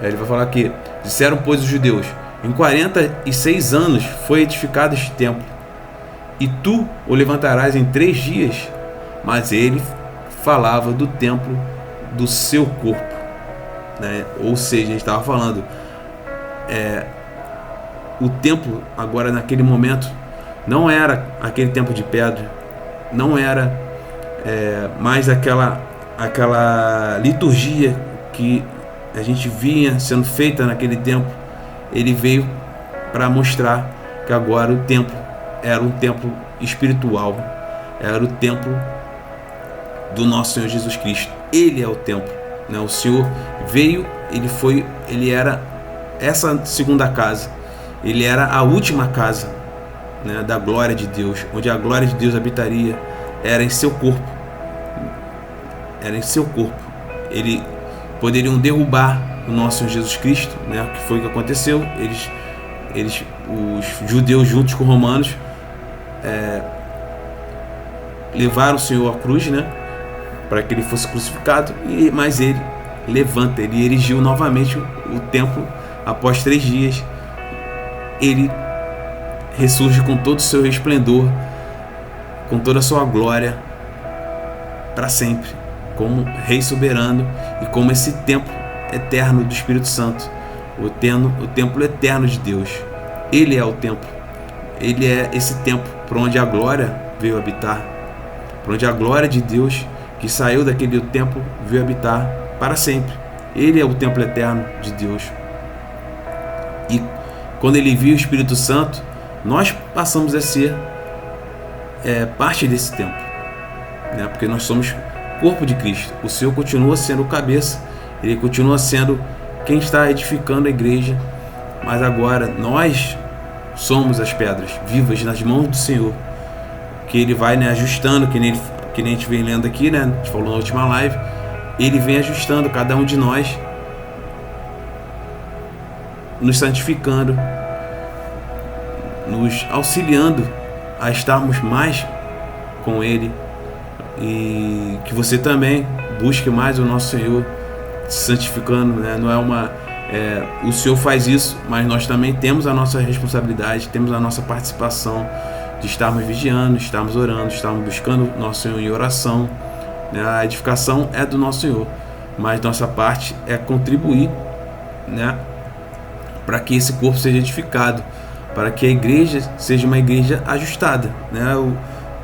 Ele vai falar que disseram, pois, os judeus: em 46 anos foi edificado este templo, e tu o levantarás em 3 dias. Mas ele falava do templo do seu corpo, né? Ou seja, a gente estava falando, o templo agora naquele momento não era aquele templo de pedra, não era mais aquela liturgia que a gente vinha sendo feita naquele tempo. Ele veio para mostrar que agora o templo era um templo espiritual, era o templo do nosso Senhor Jesus Cristo. Ele é o templo, né? O Senhor veio, ele era essa segunda casa, ele era a última casa, né, da glória de Deus, onde a glória de Deus habitaria, era em seu corpo. Era em seu corpo. Eles poderiam derrubar o nosso Senhor Jesus Cristo, né? Que foi o que aconteceu. Os judeus juntos com os romanos levaram o Senhor à cruz, né? Para que ele fosse crucificado. Mas ele levanta, ele erigiu novamente o templo. Após 3 dias, ele ressurge com todo o seu resplendor, com toda a sua glória, para sempre, como Rei soberano e como esse templo eterno do Espírito Santo, o templo eterno de Deus. Ele é o templo, ele é esse templo por onde a glória veio habitar, por onde a glória de Deus que saiu daquele templo veio habitar para sempre. Ele é o templo eterno de Deus. E quando ele viu o Espírito Santo, nós passamos a ser parte desse templo, né? Porque nós somos corpo de Cristo. O Senhor continua sendo o cabeça, ele continua sendo quem está edificando a igreja, mas agora nós somos as pedras vivas nas mãos do Senhor, que ele vai, né, ajustando, que nem a gente vem lendo aqui, né? A gente falou na última live, ele vem ajustando cada um de nós, nos santificando, nos auxiliando a estarmos mais com ele, e que você também busque mais o nosso Senhor, se santificando, né? Não é o Senhor faz isso, mas nós também temos a nossa responsabilidade, temos a nossa participação de estarmos vigiando, estarmos orando, estarmos buscando o nosso Senhor em oração, né? A edificação é do nosso Senhor, mas nossa parte é contribuir, né, para que esse corpo seja edificado, para que a igreja seja uma igreja ajustada, né?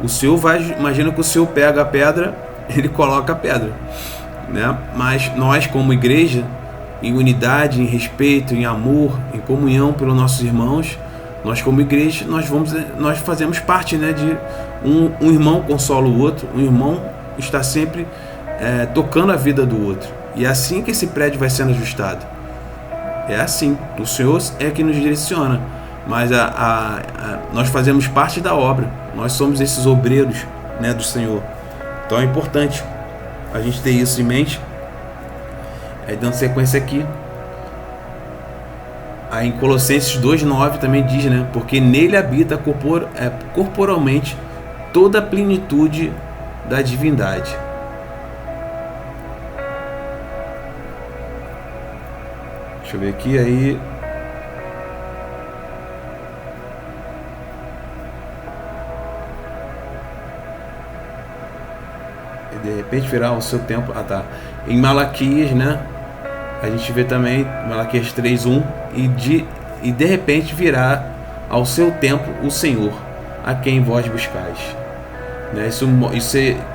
O Senhor imagina que o Senhor pega a pedra, ele coloca a pedra, né? Mas nós, como igreja, em unidade, em respeito, em amor, em comunhão pelos nossos irmãos, nós como igreja, nós fazemos parte, né, de um irmão consola o outro, um irmão está sempre tocando a vida do outro, e é assim que esse prédio vai sendo ajustado. É assim, o Senhor é que nos direciona, mas nós fazemos parte da obra, nós somos esses obreiros, né, do Senhor. Então é importante a gente ter isso em mente. Dando sequência aqui, aí em Colossenses 2,9 também diz, né, porque nele habita corporalmente toda a plenitude da divindade. Deixa eu ver aqui, aí de repente virá o seu tempo. Em Malaquias, né, a gente vê também Malaquias 3:1, e de repente virá ao seu tempo o Senhor, a quem vós buscais, né? Isso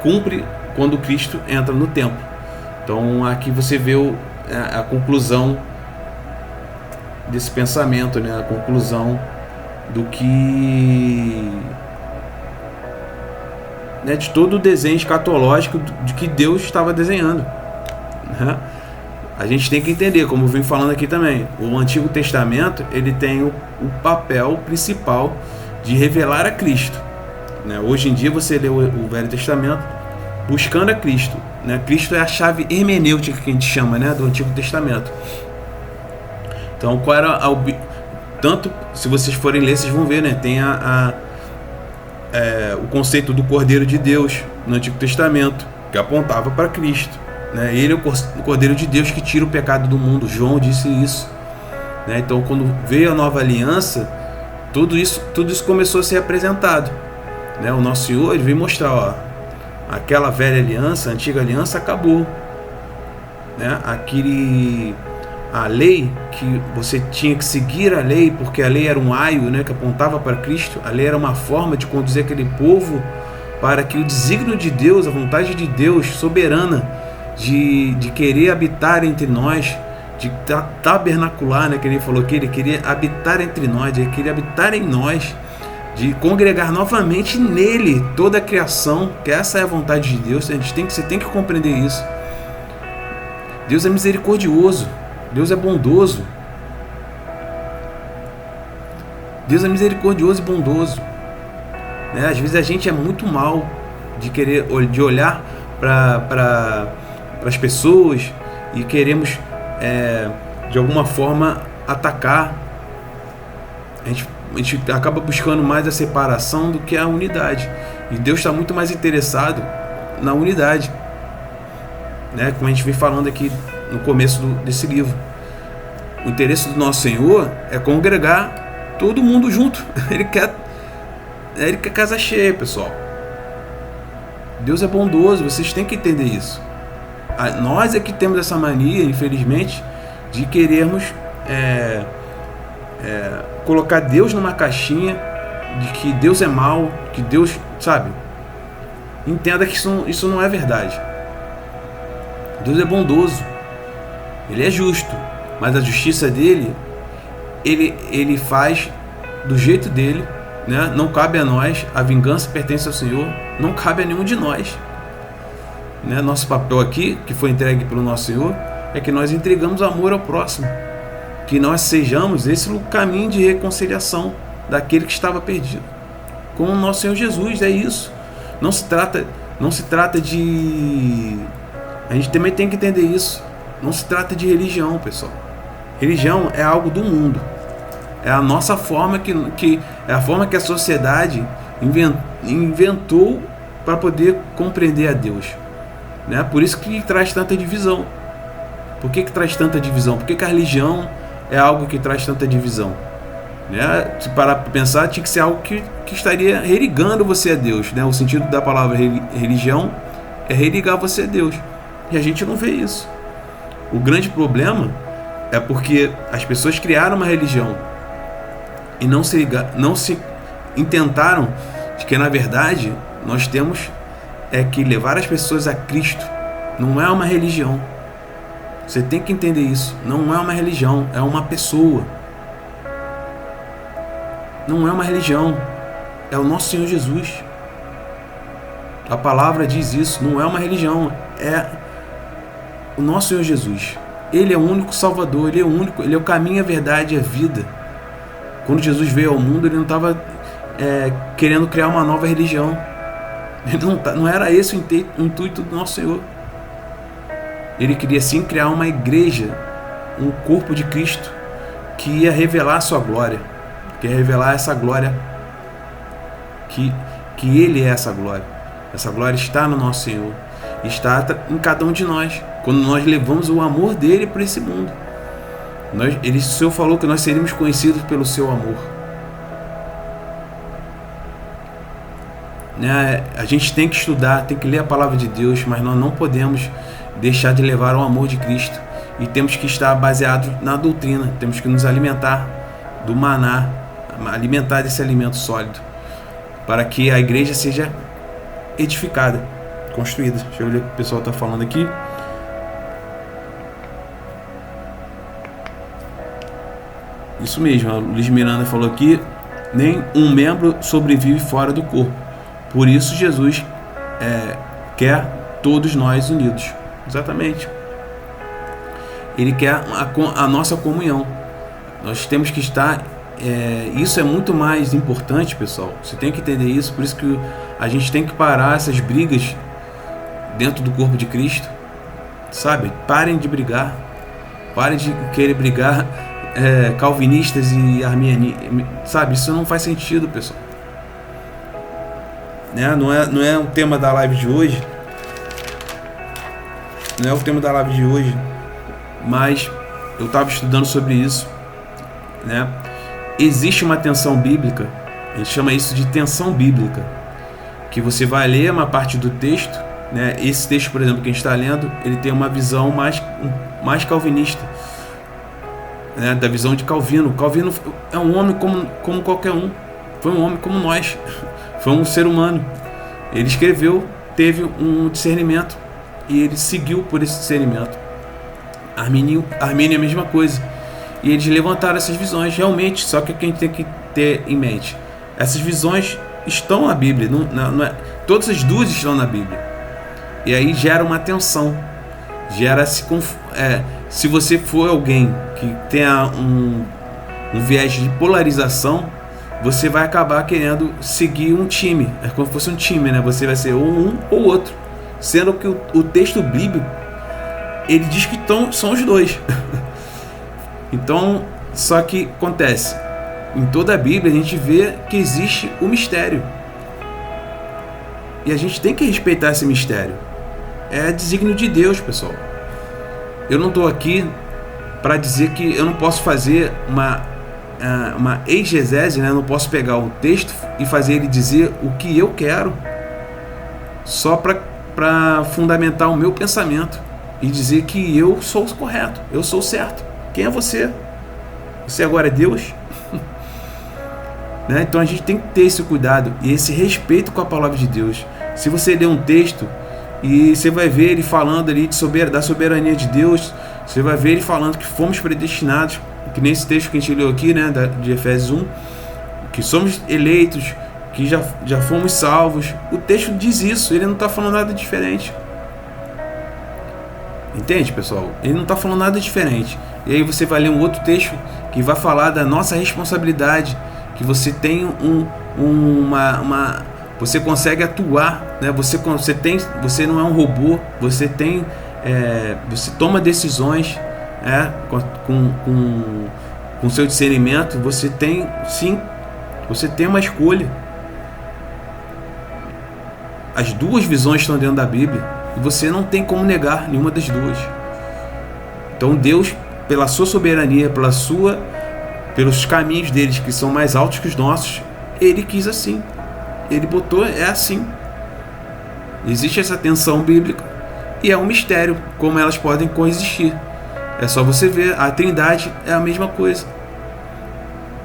cumpre quando Cristo entra no templo. Então aqui você vê a conclusão desse pensamento, né? A conclusão do que, né, de todo o desenho escatológico de que Deus estava desenhando, né? A gente tem que entender, como eu vim falando aqui também, o Antigo Testamento ele tem o papel principal de revelar a Cristo, né? Hoje em dia você lê o Velho Testamento buscando a Cristo, né? Cristo é a chave hermenêutica que a gente chama, né, do Antigo Testamento. Então, qual era tanto, se vocês forem ler, vocês vão ver, né, tem o conceito do Cordeiro de Deus no Antigo Testamento, que apontava para Cristo, né? Ele é o Cordeiro de Deus que tira o pecado do mundo. João disse isso, né? Então, quando veio a nova aliança, tudo isso começou a ser apresentado, né? O nosso Senhor, ele veio mostrar, aquela velha aliança, a antiga aliança acabou, né? A lei, que você tinha que seguir a lei, porque a lei era um aio, né, que apontava para Cristo. A lei era uma forma de conduzir aquele povo para que o desígnio de Deus, a vontade de Deus soberana, de querer habitar entre nós, de tabernacular, né, que ele falou que ele queria habitar entre nós, ele queria habitar em nós, de congregar novamente nele toda a criação, que essa é a vontade de Deus. Você tem que compreender isso. Deus é misericordioso, Deus é bondoso. Deus é misericordioso e bondoso, né? Às vezes a gente é muito mal de olhar para as pessoas e queremos de alguma forma atacar. A gente acaba buscando mais a separação do que a unidade, e Deus está muito mais interessado na unidade, né? Como a gente vem falando aqui no começo desse livro, o interesse do nosso Senhor é congregar todo mundo junto. Ele quer casa cheia, pessoal. Deus é bondoso, vocês têm que entender isso. Nós é que temos essa mania, infelizmente, de querermos colocar Deus numa caixinha, de que Deus é mau, que Deus, sabe? Entenda que isso não é verdade. Deus é bondoso, ele é justo, mas a justiça dele, ele faz do jeito dele, né? Não cabe a nós, a vingança pertence ao Senhor, não cabe a nenhum de nós, né? Nosso papel aqui, que foi entregue pelo nosso Senhor, é que nós entregamos amor ao próximo, que nós sejamos esse caminho de reconciliação daquele que estava perdido com o nosso Senhor Jesus. É isso. Não se trata de... A gente também tem que entender isso. Não se trata de religião, pessoal. Religião é algo do mundo. É a nossa forma é a forma que a sociedade inventou para poder compreender a Deus, né? Por isso que traz tanta divisão. Por que traz tanta divisão? Por que a religião é algo que traz tanta divisão, né? Se parar para pensar, tinha que ser algo que estaria religando você a Deus, né? O sentido da palavra religião é religar você a Deus, e a gente não vê isso. O grande problema é porque as pessoas criaram uma religião e não se intentaram de que, na verdade, nós temos que levar as pessoas a Cristo. Não é uma religião. Você tem que entender isso. Não é uma religião, é uma pessoa. Não é uma religião, é o nosso Senhor Jesus. A palavra diz isso. Não é uma religião, é o nosso Senhor Jesus. Ele é o único Salvador, ele é o único, ele é o caminho, a verdade e a vida. Quando Jesus veio ao mundo, ele não estava querendo criar uma nova religião. Não era esse o intuito do nosso Senhor. Ele queria sim criar uma igreja, um corpo de Cristo, que ia revelar a sua glória, que ia revelar essa glória, que Ele é essa glória. Essa glória está no nosso Senhor, está em cada um de nós, quando nós levamos o amor dele para esse mundo. O Senhor falou que nós seríamos conhecidos pelo seu amor, né? A gente tem que estudar, tem que ler a palavra de Deus, mas nós não podemos deixar de levar o amor de Cristo, e temos que estar baseados na doutrina, temos que nos alimentar do maná, alimentar desse alimento sólido, para que a igreja seja edificada, construída. Deixa eu ver o que o pessoal está falando aqui. Isso mesmo, a Luiz Miranda falou aqui: nem um membro sobrevive fora do corpo, por isso Jesus quer todos nós unidos. Exatamente. Ele quer a nossa comunhão. Nós temos que estar... isso é muito mais importante, pessoal. Você tem que entender isso. Por isso que a gente tem que parar essas brigas dentro do corpo de Cristo. Sabe? Parem de brigar. Parem de querer brigar calvinistas e arminianistas. Sabe? Isso não faz sentido, pessoal. né? Não é o tema da live de hoje. Não é o tema da live de hoje, mas eu estava estudando sobre isso, né? Existe uma tensão bíblica, a gente chama isso de tensão bíblica, que você vai ler uma parte do texto, né? Esse texto, por exemplo, que a gente está lendo, ele tem uma visão mais calvinista, né? Da visão de Calvino. Calvino é um homem como qualquer um, foi um homem como nós, foi um ser humano. Ele escreveu, teve um discernimento e ele seguiu por esse discernimento. Armínio é a mesma coisa. E eles levantaram essas visões realmente, só que a gente tem que ter em mente, essas visões estão na Bíblia, não é, todas as duas estão na Bíblia. E aí gera uma tensão, se você for alguém que tenha um viés de polarização, você vai acabar querendo seguir um time, é como se fosse um time, né? Você vai ser ou um ou outro, sendo que o texto bíblico ele diz que são os dois. Então, só que acontece, em toda a Bíblia a gente vê que existe o mistério, e a gente tem que respeitar esse mistério. É desígnio de Deus, pessoal. Eu não estou aqui para dizer que eu não posso fazer uma exegese, né? Eu não posso pegar o texto e fazer ele dizer o que eu quero, só para fundamentar o meu pensamento e dizer que eu sou o correto, eu sou o certo. Quem é você? Você agora é Deus? Né? Então a gente tem que ter esse cuidado e esse respeito com a palavra de Deus. Se você ler um texto e você vai ver ele falando ali da soberania de Deus, você vai ver ele falando que fomos predestinados, que nesse texto que a gente leu aqui, né, de Efésios 1, que somos eleitos, que já fomos salvos. O texto diz isso, ele não está falando nada diferente. Entende, pessoal? Ele não está falando nada diferente. E aí você vai ler um outro texto que vai falar da nossa responsabilidade, que você tem você consegue atuar, né? Você não é um robô, você toma decisões, com seu discernimento, você tem uma escolha. As duas visões estão dentro da Bíblia e você não tem como negar nenhuma das duas. Então Deus, pela sua soberania, pelos caminhos deles que são mais altos que os nossos, ele quis assim, ele botou, é assim. Existe essa tensão bíblica e é um mistério como elas podem coexistir. É só você ver, a Trindade é a mesma coisa,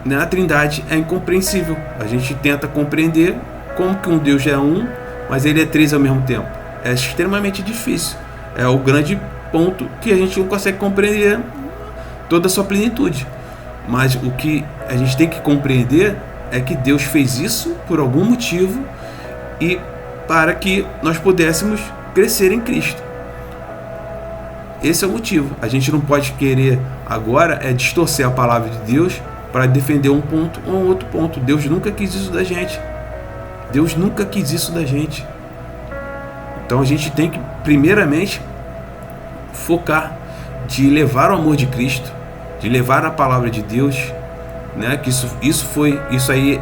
né? A Trindade é incompreensível. A gente tenta compreender como que um Deus é um, mas ele é três ao mesmo tempo. É extremamente difícil. É o grande ponto que a gente não consegue compreender toda a sua plenitude. Mas o que a gente tem que compreender é que Deus fez isso por algum motivo e para que nós pudéssemos crescer em Cristo. Esse é o motivo. A gente não pode querer agora distorcer a palavra de Deus para defender um ponto ou outro ponto. Deus nunca quis isso da gente. Deus nunca quis isso da gente. Então a gente tem que primeiramente focar de levar o amor de Cristo, de levar a palavra de Deus, né? Que isso aí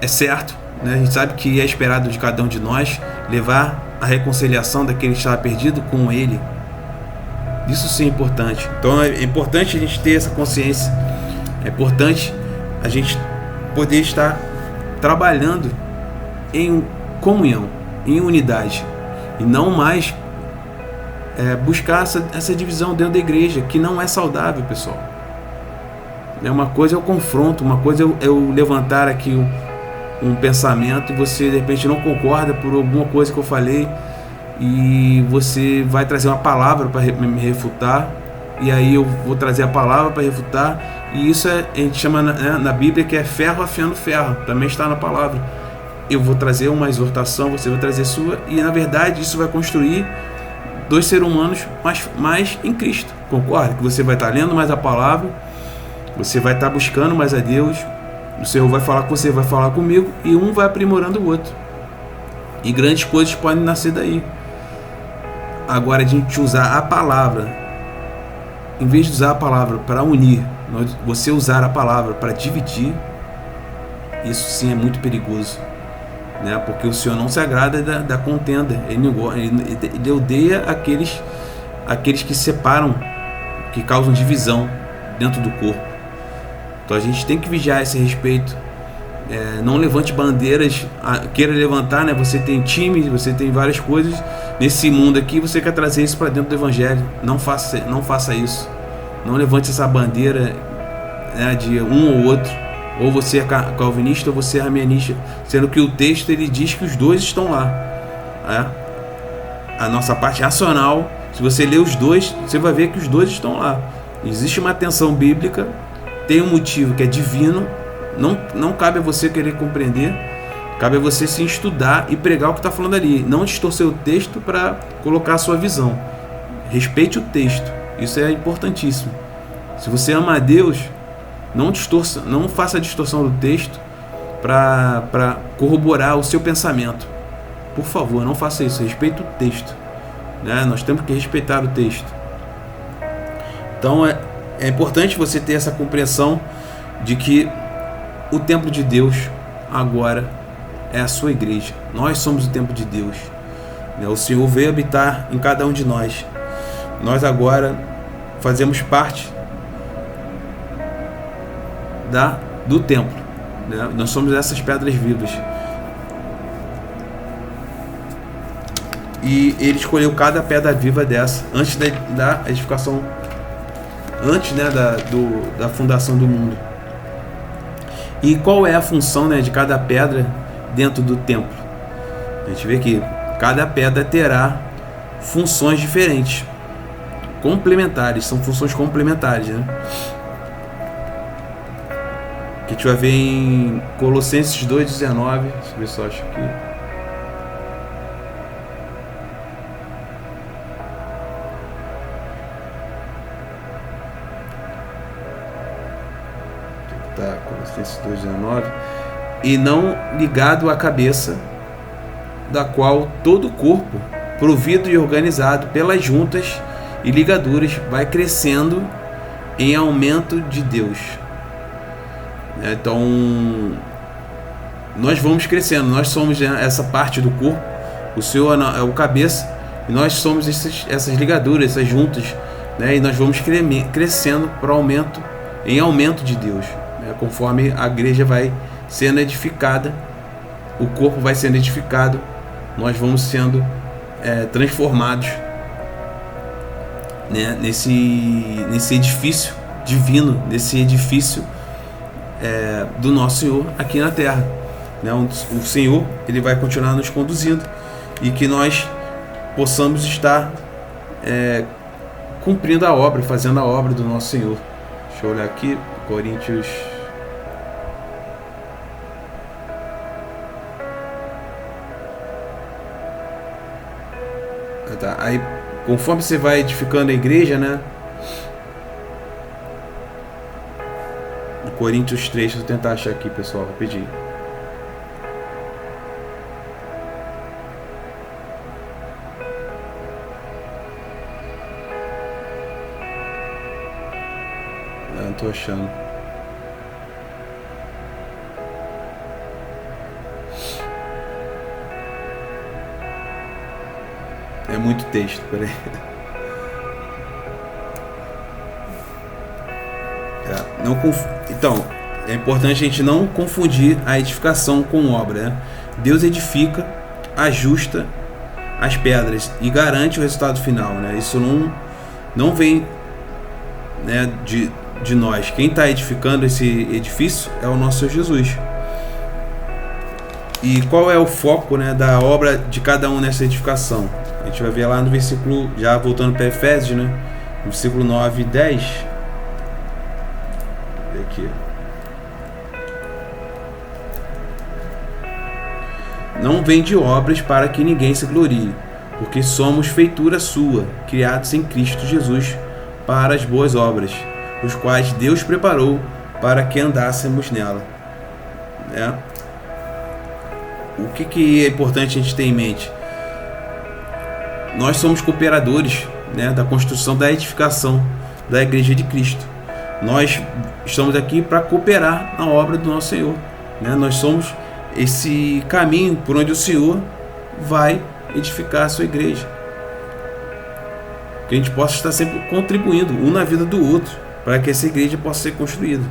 é certo, né? A gente sabe que é esperado de cada um de nós levar a reconciliação daquele que estava perdido com Ele. Isso sim é importante. Então é importante a gente ter essa consciência. É importante a gente poder estar trabalhando em comunhão, em unidade, e não mais buscar essa divisão dentro da igreja, que não é saudável, pessoal. Uma coisa é o confronto, uma coisa é eu levantar aqui um pensamento e você de repente não concorda por alguma coisa que eu falei e você vai trazer uma palavra para me refutar, e aí eu vou trazer a palavra para refutar, e isso a gente chama na Bíblia que é ferro afiando ferro, também está na palavra. Eu vou trazer uma exortação, você vai trazer sua, e na verdade isso vai construir dois seres humanos mais em Cristo. Concorda? Que você vai estar lendo mais a palavra, você vai estar buscando mais a Deus, o Senhor vai falar com você, vai falar comigo, e um vai aprimorando o outro. E grandes coisas podem nascer daí. Agora, a gente usar a palavra, em vez de usar a palavra para unir, você usar a palavra para dividir, Isso sim é muito perigoso, né? Porque o Senhor não se agrada da contenda. Ele odeia aqueles que separam, que causam divisão dentro do corpo. Então a gente tem que vigiar a esse respeito. Não levante bandeiras, queira levantar, né? Você tem time, você tem várias coisas nesse mundo aqui, você quer trazer isso para dentro do evangelho. Não faça isso. Não levante essa bandeira, né, de um ou outro. Ou você é calvinista ou você é arminianista, sendo que o texto ele diz que os dois estão lá. A nossa parte racional, se você ler os dois, você vai ver que os dois estão lá. Existe uma tensão bíblica, tem um motivo que é divino. Não cabe a você querer compreender, cabe a você sim estudar e pregar o que está falando ali. Não distorcer o texto para colocar a sua visão. Respeite o texto, isso é importantíssimo. Se você ama a Deus, não faça a distorção do texto para corroborar o seu pensamento. Por favor, não faça isso, respeite o texto, né? Nós temos que respeitar o texto. Então é importante você ter essa compreensão de que o templo de Deus agora é a sua igreja. Nós somos o templo de Deus. O Senhor veio habitar em cada um de nós. Nós agora fazemos parte do templo, né? Nós somos essas pedras vivas. E Ele escolheu cada pedra viva dessa antes da edificação, antes, né, da fundação do mundo. E qual é a função, né, de cada pedra dentro do templo? A gente vê que cada pedra terá funções diferentes, complementares, são funções complementares, né? Que a gente vai ver em Colossenses 2,19. Deixa eu ver se eu acho aqui. Tá, Colossenses 2,19. E não ligado à cabeça, da qual todo o corpo, provido e organizado pelas juntas e ligaduras, vai crescendo em aumento de Deus. Então, nós vamos crescendo, nós somos essa parte do corpo, o Senhor é o cabeça, e nós somos essas ligaduras, essas juntas, né? E nós vamos crescendo em aumento de Deus, né? Conforme a igreja vai sendo edificada, o corpo vai sendo edificado, nós vamos sendo transformados, né? Nesse edifício divino, nesse edifício do nosso Senhor aqui na terra, né? O Senhor ele vai continuar nos conduzindo e que nós possamos estar cumprindo a obra, fazendo a obra do nosso Senhor. Deixa eu olhar aqui, Coríntios. Tá. Aí, conforme você vai edificando a igreja, né? Coríntios 3, vou tentar achar aqui, pessoal, rapidinho. Não tô achando. É muito texto, peraí. Então, é importante a gente não confundir a edificação com obra, né? Deus edifica, ajusta as pedras e garante o resultado final, né? Isso não vem, né, de nós. Quem está edificando esse edifício é o nosso Senhor Jesus. E qual é o foco, né, da obra de cada um nessa edificação? A gente vai ver lá no versículo, já voltando para Efésios, né? No versículo 9 e 10. Aqui. Não vem de obras para que ninguém se glorie, porque somos feitura sua, criados em Cristo Jesus para as boas obras, os quais Deus preparou para que andássemos nela. O que é importante a gente ter em mente? Nós somos cooperadores, né, da construção, da edificação da Igreja de Cristo. Nós estamos aqui para cooperar na obra do nosso Senhor. né? Nós somos esse caminho por onde o Senhor vai edificar a sua igreja. Que a gente possa estar sempre contribuindo um na vida do outro, para que essa igreja possa ser construída.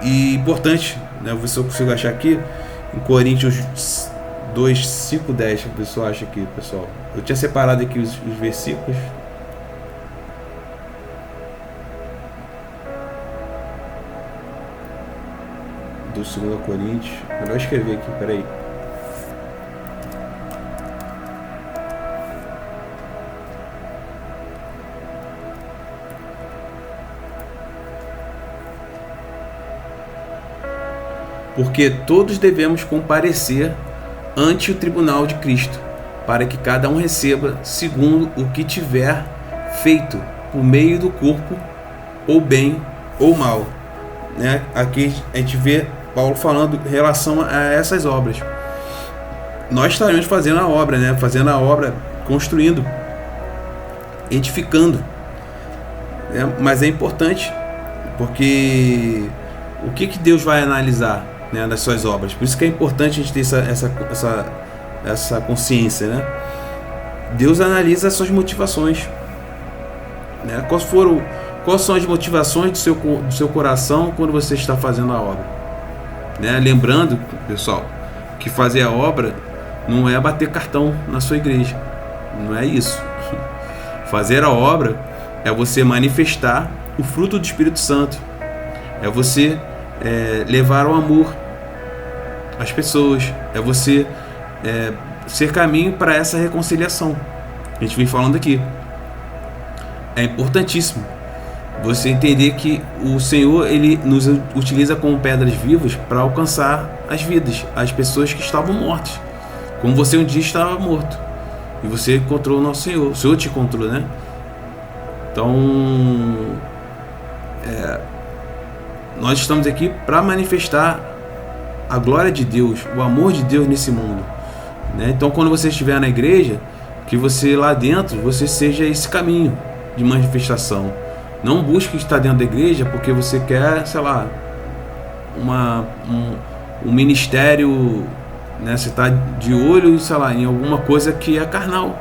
E importante, né, vou ver se eu consigo achar aqui, em Coríntios 2, 5, 10, que o pessoal acha aqui, pessoal. Eu tinha separado aqui os versículos. Do 2 Coríntios. Melhor escrever aqui, peraí. Porque todos devemos comparecer ante o tribunal de Cristo, para que cada um receba segundo o que tiver feito por meio do corpo, ou bem ou mal. Né? Aqui a gente vê Paulo falando em relação a essas obras. Nós estaremos fazendo a obra, né? Fazendo a obra, construindo, edificando. Né? Mas é importante, porque o que Deus vai analisar, né, das suas obras? Por isso que é importante a gente ter essa consciência, né? Deus analisa as suas motivações, né? Quais são as motivações do seu coração quando você está fazendo a obra, né? Lembrando, pessoal, que fazer a obra não é bater cartão na sua igreja, não é isso. Fazer a obra é você manifestar o fruto do Espírito Santo, é você levar o amor às pessoas, é você ser caminho para essa reconciliação. A gente vem falando aqui. É importantíssimo você entender que o Senhor, ele nos utiliza como pedras vivas para alcançar as vidas, as pessoas que estavam mortas, como você um dia estava morto e você encontrou o nosso Senhor. O Senhor te encontrou, né? Então nós estamos aqui para manifestar a glória de Deus, o amor de Deus nesse mundo, né? Então quando você estiver na igreja, que você lá dentro, você seja esse caminho de manifestação. Não busque estar dentro da igreja porque você quer, sei lá, um ministério, né? Você está de olho, sei lá, em alguma coisa que é carnal,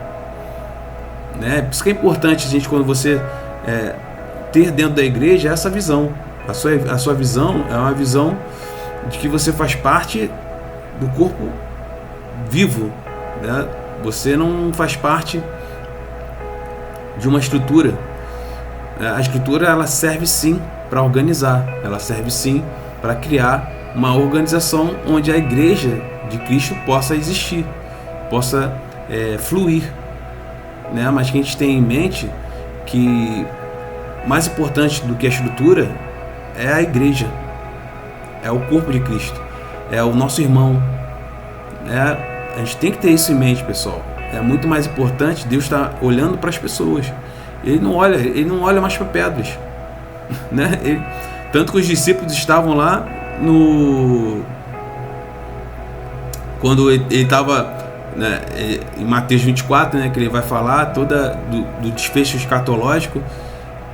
né? Por isso que é importante a gente, quando você ter dentro da igreja essa visão. A sua visão é uma visão de que você faz parte do corpo vivo, né? Você não faz parte de uma estrutura. A estrutura, ela serve sim para organizar, ela serve sim para criar uma organização onde a igreja de Cristo possa existir, possa fluir, né? Mas que a gente tem em mente que mais importante do que a estrutura é a igreja, é o corpo de Cristo, é o nosso irmão. A gente tem que ter isso em mente, pessoal. É muito mais importante. Deus está olhando para as pessoas. Ele não olha mais para pedras, né? Tanto que os discípulos estavam lá quando ele estava, né, em Mateus 24, né, que ele vai falar do desfecho escatológico.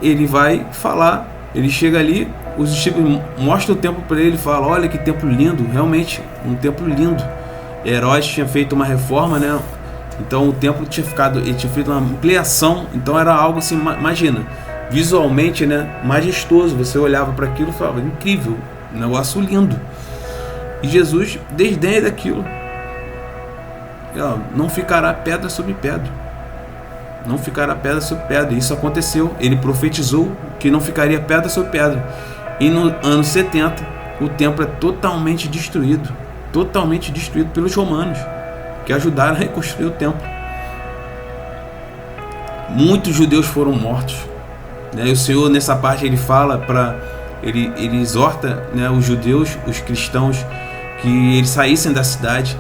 Ele vai falar, ele chega ali, os discípulos mostram o templo para ele e falam: olha que templo lindo, realmente um templo lindo. Herodes tinha feito uma reforma, né? Então o templo ele tinha feito uma ampliação. Então era algo assim, imagina, visualmente, né, majestoso. Você olhava para aquilo e falava: incrível, um negócio lindo. E Jesus desdenha daquilo. Não ficará pedra sobre pedra. Não ficará pedra sobre pedra. Isso aconteceu. Ele profetizou que não ficaria pedra sobre pedra. E no ano 70 o templo é totalmente destruído pelos romanos, que ajudaram a reconstruir o templo. Muitos judeus foram mortos, né? E o Senhor, nessa parte, ele fala ele exorta, né, os judeus, os cristãos, que eles saíssem da cidade,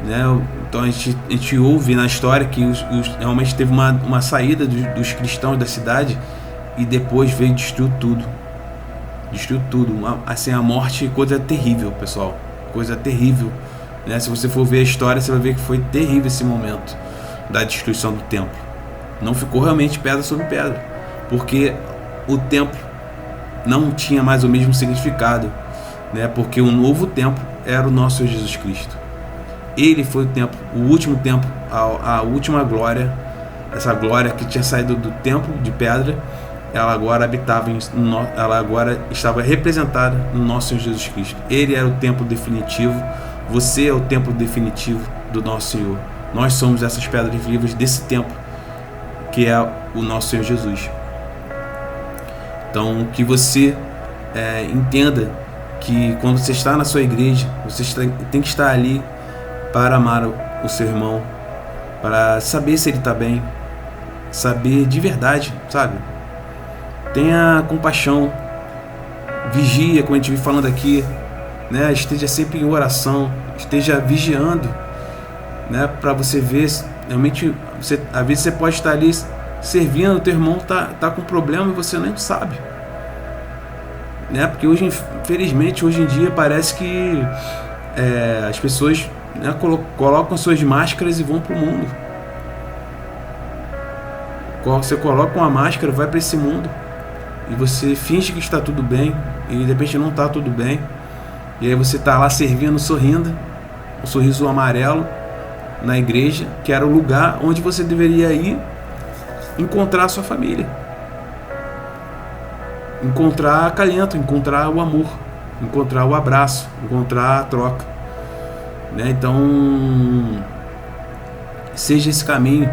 né? Então a gente ouve na história que realmente teve uma saída dos cristãos da cidade, e depois veio destruir tudo. Assim, a morte, coisa terrível, pessoal, coisa terrível, né? Se você for ver a história, você vai ver que foi terrível esse momento da destruição do templo. Não ficou realmente pedra sobre pedra, porque o templo não tinha mais o mesmo significado, né? Porque o novo templo era o nosso Senhor Jesus Cristo. Ele foi o templo, o último templo, a última glória, essa glória que tinha saído do templo de pedra, ela agora ela agora estava representada no nosso Senhor Jesus Cristo. Ele era o templo definitivo, você é o templo definitivo do nosso Senhor. Nós somos essas pedras vivas desse templo, que é o nosso Senhor Jesus. Então, que você entenda que quando você está na sua igreja, você tem que estar ali para amar o seu irmão, para saber se ele está bem, saber de verdade, sabe? Tenha compaixão, vigia, como a gente vem falando aqui, né? Esteja sempre em oração, esteja vigiando, né? Para você ver, realmente, às vezes você pode estar ali servindo, o teu irmão tá com problema e você nem sabe, né? Porque hoje, infelizmente, hoje em dia parece que as pessoas, né, colocam suas máscaras e vão pro mundo. Você coloca uma máscara, vai para esse mundo e você finge que está tudo bem e de repente não está tudo bem, e aí você está lá servindo, sorrindo, um sorriso amarelo na igreja, que era o lugar onde você deveria ir encontrar a sua família, encontrar acalento, encontrar o amor, encontrar o abraço, encontrar a troca, né? Então seja esse caminho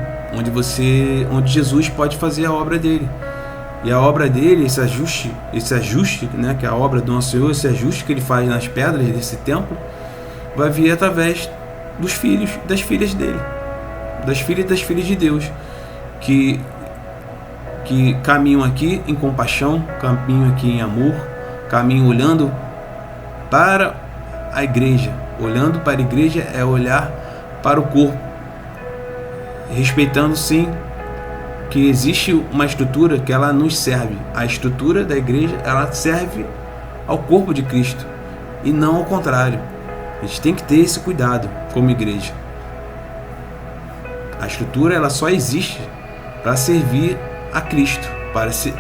onde Jesus pode fazer a obra dele. E a obra dele, esse ajuste, né, que é a obra do nosso Senhor, esse ajuste que ele faz nas pedras desse templo, vai vir através dos filhos, das filhas dele, das filhas e das filhas de Deus, que caminham aqui em compaixão, caminham aqui em amor, caminham olhando para a igreja. Olhando para a igreja é olhar para o corpo, respeitando sim que existe uma estrutura que ela nos serve. A estrutura da igreja, ela serve ao corpo de Cristo e não ao contrário. A gente tem que ter esse cuidado como igreja. A estrutura, ela só existe para servir a Cristo,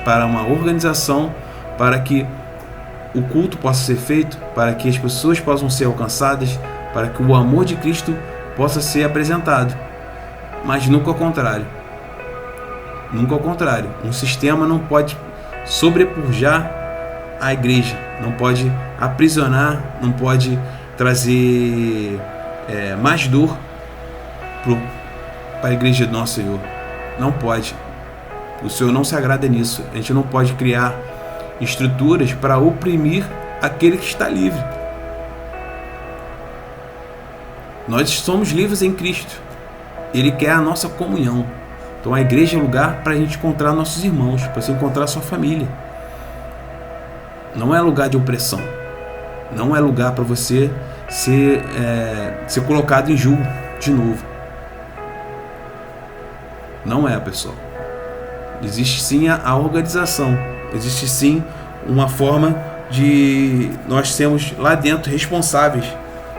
para uma organização, para que o culto possa ser feito, para que as pessoas possam ser alcançadas, para que o amor de Cristo possa ser apresentado, mas nunca ao contrário. Nunca ao contrário. Um sistema não pode sobrepujar a igreja, não pode aprisionar, não pode trazer mais dor para a igreja do nosso Senhor. Não pode. O Senhor não se agrada nisso. A gente não pode criar estruturas para oprimir aquele que está livre. Nós somos livres em Cristo. Ele quer a nossa comunhão. Então a igreja é lugar para a gente encontrar nossos irmãos, para você encontrar sua família. Não é lugar de opressão. Não é lugar para você ser colocado em julgo de novo. Não é, pessoal. Existe sim a organização. Existe sim uma forma de nós sermos lá dentro responsáveis,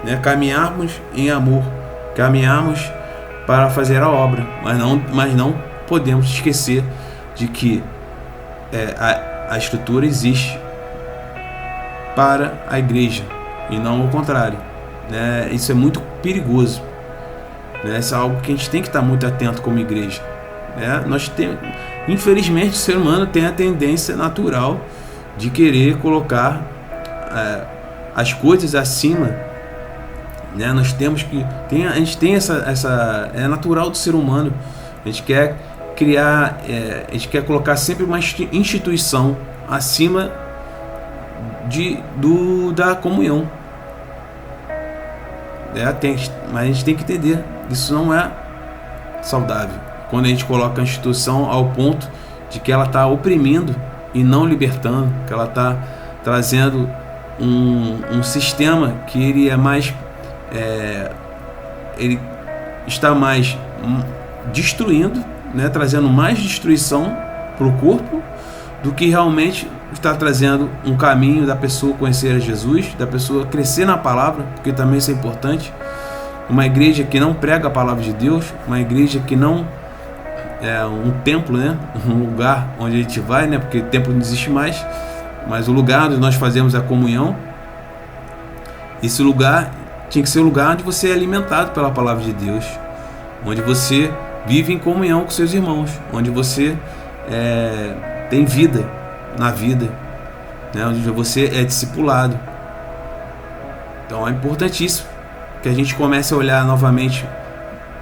né? Caminharmos em amor, caminharmos para fazer a obra, mas não podemos esquecer de que a estrutura existe para a igreja e não ao contrário, né? Isso é muito perigoso, né? Isso é algo que a gente tem que estar muito atento como igreja, né? Infelizmente o ser humano tem a tendência natural de querer colocar as coisas acima, né? Nós temos que a gente tem essa é natural do ser humano. A gente quer criar, a gente quer colocar sempre uma instituição acima da comunhão. Mas a gente tem que entender, isso não é saudável. Quando a gente coloca a instituição ao ponto de que ela está oprimindo e não libertando, que ela está trazendo um sistema que ele é mais ele está mais destruindo, né, trazendo mais destruição para o corpo do que realmente está trazendo um caminho da pessoa conhecer a Jesus, da pessoa crescer na palavra, porque também isso é importante. Uma igreja que não prega a palavra de Deus, uma igreja que não é um templo, né, um lugar onde a gente vai, né, porque templo não existe mais, mas o lugar onde nós fazemos a comunhão, Esse lugar tinha que ser o lugar onde você é alimentado pela palavra de Deus, onde você vive em comunhão com seus irmãos, onde você tem vida na vida, né? Onde você é discipulado. Então é importantíssimo que a gente comece a olhar novamente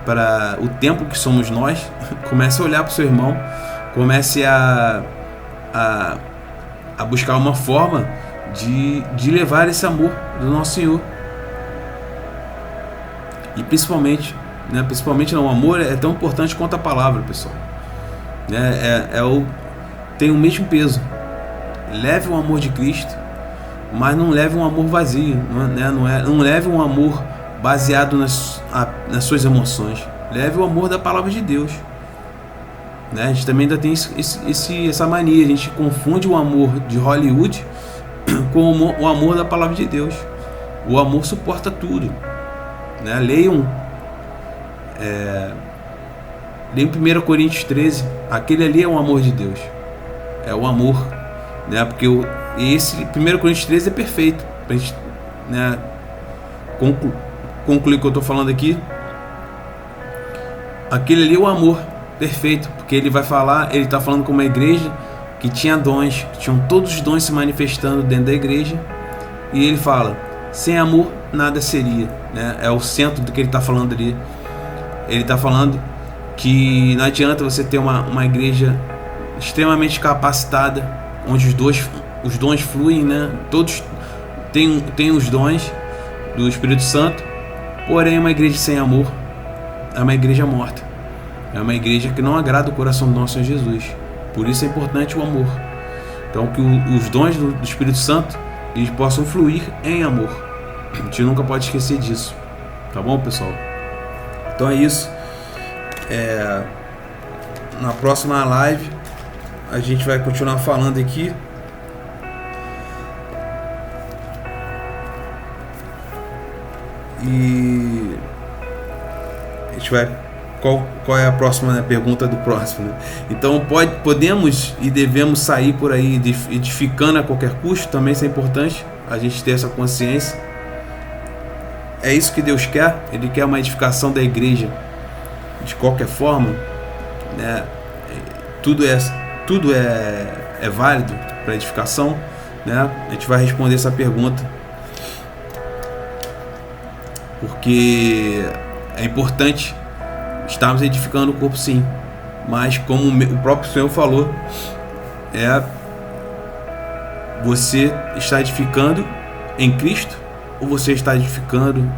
para o templo que somos nós, comece a olhar para o seu irmão, comece a buscar uma forma de levar esse amor do nosso Senhor. E principalmente não, o amor é tão importante quanto a palavra, pessoal. Tem o mesmo peso. Leve o amor de Cristo, mas não leve um amor vazio, não leve um amor baseado nas suas emoções. Leve o amor da palavra de Deus. A gente também ainda tem essa mania, a gente confunde o amor de Hollywood com o amor da palavra de Deus. O amor suporta tudo. Leiam 1 Coríntios 13, aquele ali é o amor de Deus, é o amor, porque esse 1 Coríntios 13 é perfeito, pra gente concluir o que eu estou falando aqui. Aquele ali é o amor perfeito, porque ele está falando com uma igreja que tinha dons, que tinham todos os dons se manifestando dentro da igreja, e ele fala, sem amor nada seria, é o centro do que ele está falando ali. Ele está falando que não adianta você ter uma igreja extremamente capacitada, onde os dons fluem, todos têm os dons do Espírito Santo, porém uma igreja sem amor é uma igreja morta, é uma igreja que não agrada o coração do nosso Senhor Jesus. Por isso é importante o amor. Então que os dons do Espírito Santo eles possam fluir em amor. A gente nunca pode esquecer disso, tá bom, pessoal? Então é isso. Na próxima live a gente vai continuar falando aqui. E a gente vai... Qual é a próxima pergunta do próximo? Então podemos e devemos sair por aí edificando a qualquer custo. Também isso é importante, a gente ter essa consciência. É isso que Deus quer. Ele quer uma edificação da igreja de qualquer forma, tudo é válido para edificação, A gente vai responder essa pergunta porque é importante estarmos edificando o corpo, sim, mas como o próprio Senhor falou, você está edificando em Cristo ou você está edificando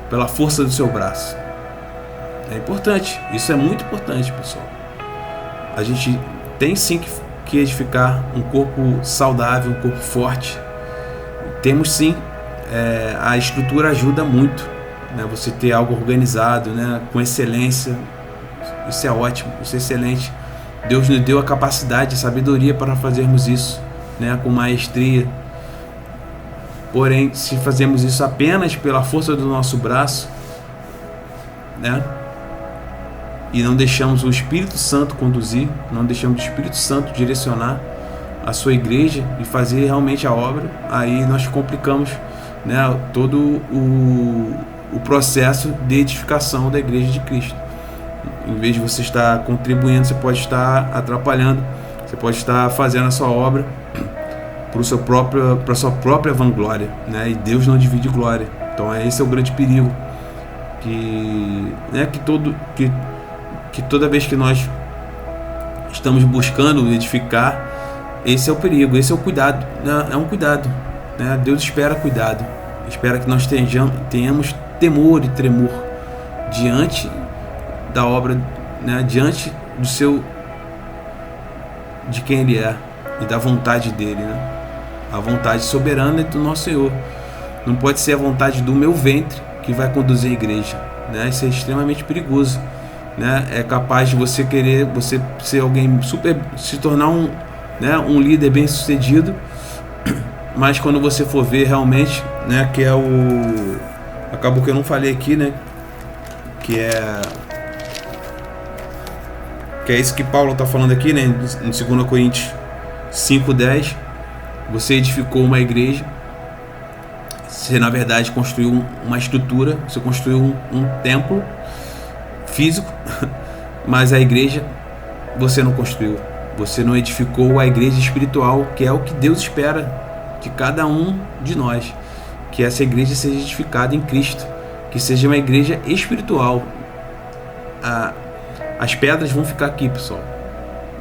pela força do seu braço? É importante, isso é muito importante, pessoal. A gente tem sim que edificar um corpo saudável, um corpo forte. Temos sim, a estrutura ajuda muito, você ter algo organizado, com excelência. Isso é ótimo, isso é excelente. Deus nos deu a capacidade, a sabedoria para fazermos isso, com maestria. Porém, se fazemos isso apenas pela força do nosso braço, e não deixamos o Espírito Santo conduzir, não deixamos o Espírito Santo direcionar a sua igreja e fazer realmente a obra, aí nós complicamos, todo o processo de edificação da igreja de Cristo. Em vez de você estar contribuindo, você pode estar atrapalhando, você pode estar fazendo a sua obra para a sua própria vanglória, e Deus não divide glória. Então esse é o grande perigo, que toda vez que nós estamos buscando edificar, esse é o perigo, esse é o cuidado, é um cuidado, Deus espera cuidado, espera que nós tenhamos temor e tremor diante da obra, diante de quem Ele é e da vontade dele, a vontade soberana do nosso Senhor. Não pode ser a vontade do meu ventre que vai conduzir a igreja, Isso é extremamente perigoso, É capaz de você querer ser alguém se tornar um líder bem sucedido, mas quando você for ver realmente, que é acabou que eu não falei aqui, que é isso que Paulo está falando aqui, em 2 Coríntios 5:10. Você edificou uma igreja Você, na verdade, construiu uma estrutura, você construiu um templo físico, mas a igreja você não construiu. Você não edificou a igreja espiritual, que é o que Deus espera de cada um de nós. Que essa igreja seja edificada em Cristo, que seja uma igreja espiritual. As pedras vão ficar aqui, pessoal,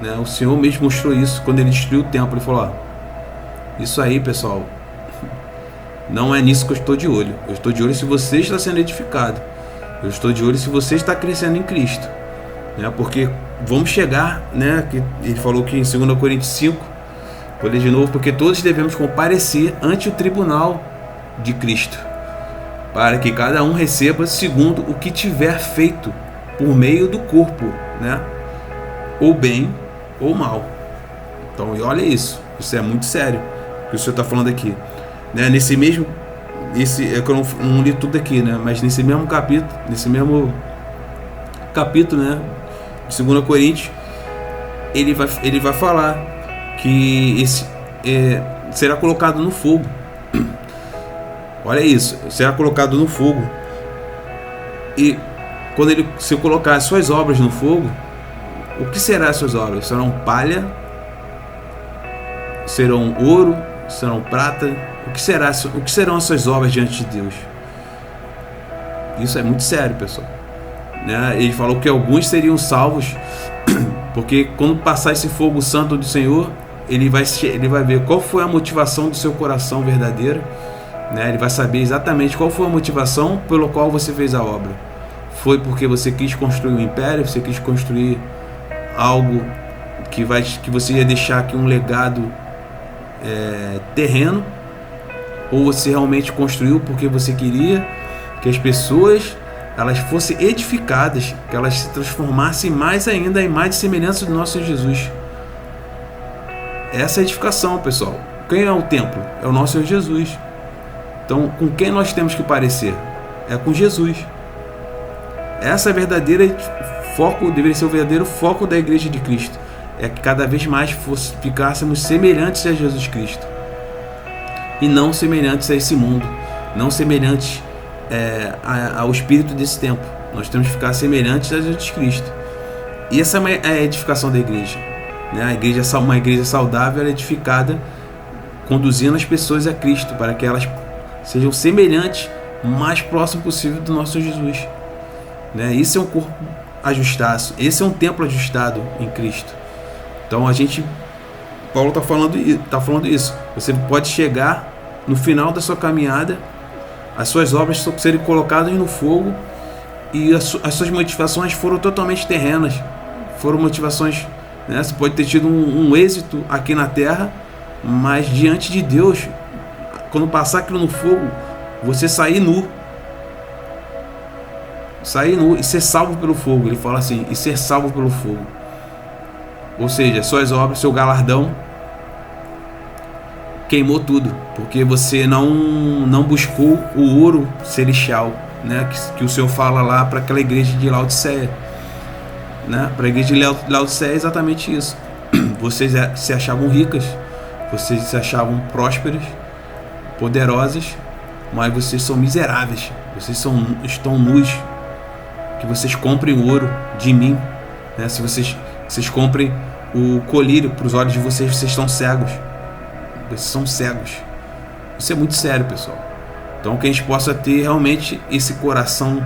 né? O Senhor mesmo mostrou isso quando Ele destruiu o templo. Ele falou: isso aí, pessoal, não é nisso que eu estou de olho. Eu estou de olho se você está sendo edificado. Eu estou de olho se você está crescendo em Cristo, né? Porque vamos chegar, né? Que ele falou que em 2 Coríntios 5, vou ler de novo: porque todos devemos comparecer ante o tribunal de Cristo, para que cada um receba segundo o que tiver feito por meio do corpo, né? Ou bem ou mal. Então, e olha isso é muito sério o que o Senhor está falando aqui, né? É que eu não li tudo aqui, né? Mas nesse mesmo capítulo, né, de 2 Coríntios, ele vai falar que esse será colocado no fogo. Olha isso, será colocado no fogo. E quando ele se colocar as suas obras no fogo, o que serão as suas obras? Serão palha? Serão ouro? Serão prata? O que serão as suas obras diante de Deus? Isso é muito sério, pessoal, né? Ele falou que alguns seriam salvos, porque quando passar esse fogo santo do Senhor, ele vai ver qual foi a motivação do seu coração verdadeiro, né? Ele vai saber exatamente qual foi a motivação pelo qual você fez a obra. Foi porque você quis construir um império, você quis construir algo que você ia deixar aqui um legado terreno, ou você realmente construiu porque você queria que as pessoas elas fossem edificadas, que elas se transformassem mais ainda em mais de semelhança do nosso Jesus. Essa é a edificação, pessoal. Quem é o templo? É o nosso Senhor Jesus. Então, com quem nós temos que parecer? É com Jesus. Essa é a verdadeira foco, deveria ser o verdadeiro foco da igreja de Cristo. É que cada vez mais ficássemos semelhantes a Jesus Cristo. E não semelhantes a esse mundo. Não semelhantes ao espírito desse tempo. Nós temos que ficar semelhantes a Jesus Cristo. E essa é a edificação da igreja, né? A igreja, uma igreja saudável, é edificada conduzindo as pessoas a Cristo, para que elas sejam semelhantes, o mais próximo possível do nosso Jesus, né? Isso é um corpo ajustado, esse é um templo ajustado em Cristo. Então Paulo está falando isso. Você pode chegar no final da sua caminhada, as suas obras serem colocadas no fogo, e as suas motivações foram totalmente terrenas, foram motivações, né? Você pode ter tido um êxito aqui na terra, mas diante de Deus, quando passar aquilo no fogo, você sair nu e ser salvo pelo fogo. Ele fala assim: e ser salvo pelo fogo. Ou seja, suas obras, seu galardão queimou tudo, porque você não buscou o ouro celestial, né? Que o Senhor fala lá para aquela igreja de Laodiceia, né? Para a igreja de Laodiceia é exatamente isso. Vocês se achavam ricas, vocês se achavam prósperas, poderosas, mas vocês são miseráveis, vocês estão nus. Que vocês comprem o ouro de mim, né? Se vocês comprem o colírio para os olhos de vocês, vocês estão cegos. Vocês são cegos. Isso é muito sério, pessoal. Então, que a gente possa ter realmente esse coração,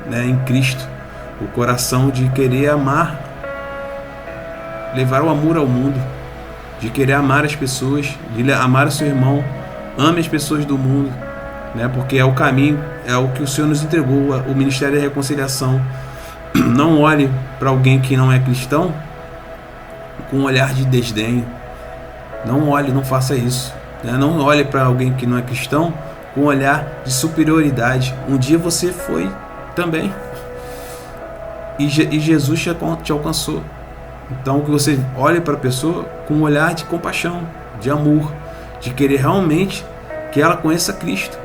né, em Cristo, o coração de querer amar, levar o amor ao mundo, de querer amar as pessoas, de amar o seu irmão. Ame as pessoas do mundo, né? Porque é o caminho, é o que o Senhor nos entregou, o ministério da reconciliação. Não olhe para alguém que não é cristão com um olhar de desdenho. Não olhe, não faça isso, né? Não olhe para alguém que não é cristão com um olhar de superioridade. Um dia você foi também, e Jesus te alcançou. Então, que você olhe para a pessoa com um olhar de compaixão, de amor, de querer realmente que ela conheça Cristo,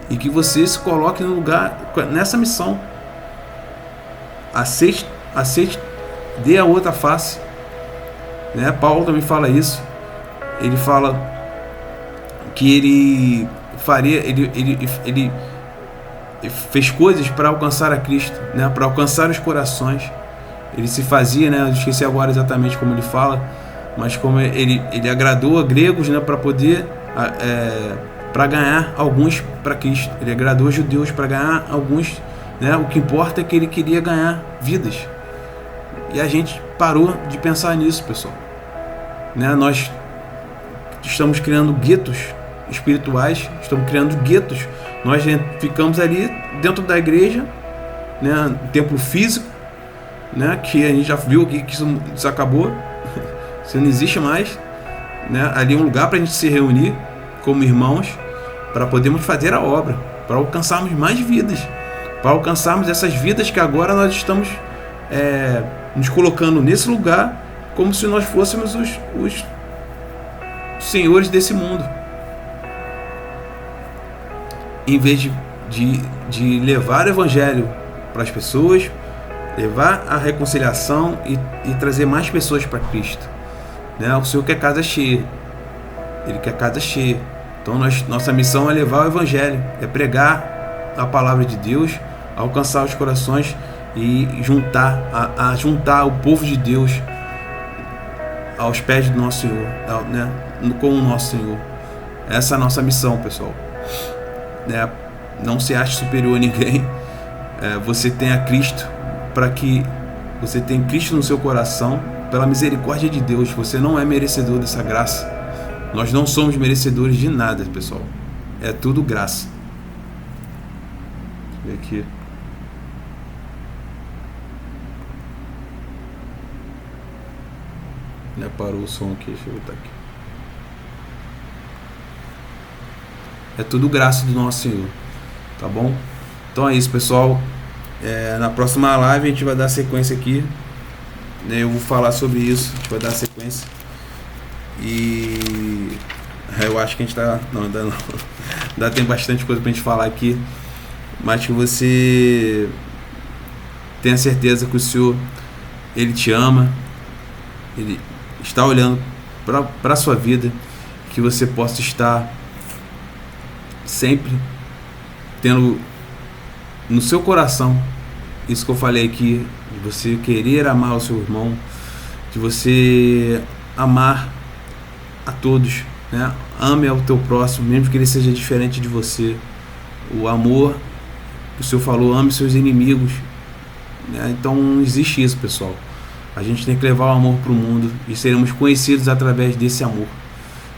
e que você se coloque no lugar, nessa missão. Aceite, dê a outra face, né? Paulo também fala isso. Ele fala que ele ele fez coisas para alcançar a Cristo, né? Para alcançar os corações. Ele se fazia, né? Eu esqueci agora exatamente como ele fala, mas como ele agradou a gregos, né? Para poder para ganhar alguns para Cristo. Ele agradou a judeus para ganhar alguns, né? O que importa é que ele queria ganhar vidas. E a gente parou de pensar nisso, pessoal, né? Nós estamos criando guetos espirituais, estamos criando guetos. Nós ficamos ali dentro da igreja, né? Templo físico, né? Que a gente já viu que isso acabou, isso não existe mais, né? Ali é um lugar para a gente se reunir como irmãos, para podermos fazer a obra, para alcançarmos mais vidas, para alcançarmos essas vidas que agora nós estamos nos colocando nesse lugar como se nós fôssemos os senhores desse mundo, em vez de levar o evangelho para as pessoas, levar a reconciliação e trazer mais pessoas para Cristo, né? O Senhor quer casa cheia, Ele quer casa cheia. Então nossa missão é levar o evangelho, é pregar a palavra de Deus, alcançar os corações e juntar o povo de Deus aos pés do nosso Senhor, né? Com o nosso Senhor. Essa é a nossa missão, pessoal, né? Não se ache superior a ninguém. Você tem a Cristo, para que você tenha Cristo no seu coração, pela misericórdia de Deus. Você não é merecedor dessa graça. Nós não somos merecedores de nada, pessoal. É tudo graça. Deixa eu ver aqui. Parou o som aqui, deixa eu botar aqui. É tudo graça do nosso Senhor, tá bom? Então é isso, pessoal. Na próxima live a gente vai dar sequência aqui, né? Eu vou falar sobre isso, a gente vai dar sequência. E eu acho que a gente tá... Não, ainda tem bastante coisa pra gente falar aqui, mas que você tenha certeza que o Senhor, Ele te ama, Ele está olhando para a sua vida, que você possa estar sempre tendo no seu coração isso que eu falei aqui, de você querer amar o seu irmão, de você amar a todos, né? Ame ao teu próximo, mesmo que ele seja diferente de você. O amor, o Senhor falou, ame seus inimigos, né? Então não existe isso, pessoal. A gente tem que levar o amor para o mundo e seremos conhecidos através desse amor.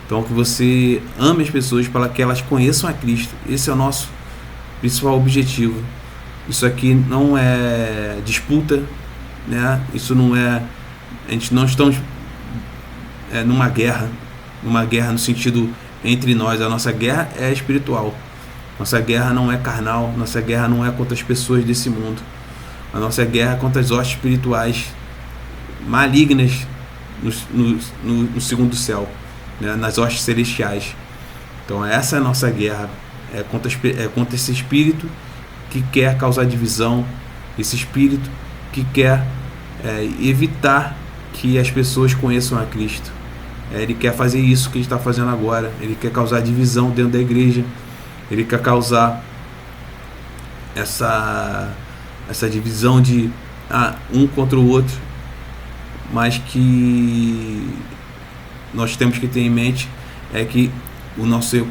Então que você ame as pessoas para que elas conheçam a Cristo. Esse é o nosso principal objetivo. Isso aqui não é disputa, né? Isso não é... A gente não estamos numa guerra no sentido entre nós. A nossa guerra é espiritual. Nossa guerra não é carnal. Nossa guerra não é contra as pessoas desse mundo. A nossa guerra é contra as hostes espirituais malignas no segundo céu, né? Nas hostes celestiais. Então essa é a nossa guerra, é contra esse espírito que quer causar divisão, esse espírito que quer evitar que as pessoas conheçam a Cristo. Ele quer fazer isso que ele está fazendo agora. Ele quer causar divisão dentro da igreja, ele quer causar essa divisão de um contra o outro. Mas que nós temos que ter em mente é que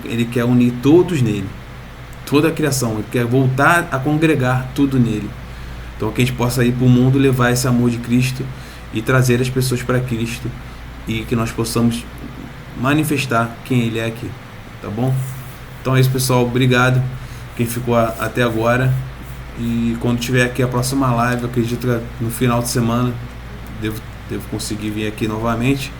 ele quer unir todos nele, toda a criação. Ele quer voltar a congregar tudo nele. Então que a gente possa ir para o mundo, levar esse amor de Cristo e trazer as pessoas para Cristo, e que nós possamos manifestar quem Ele é aqui, tá bom? Então é isso, pessoal, obrigado quem ficou até agora, e quando tiver aqui a próxima live, eu acredito que no final de semana devo conseguir vir aqui novamente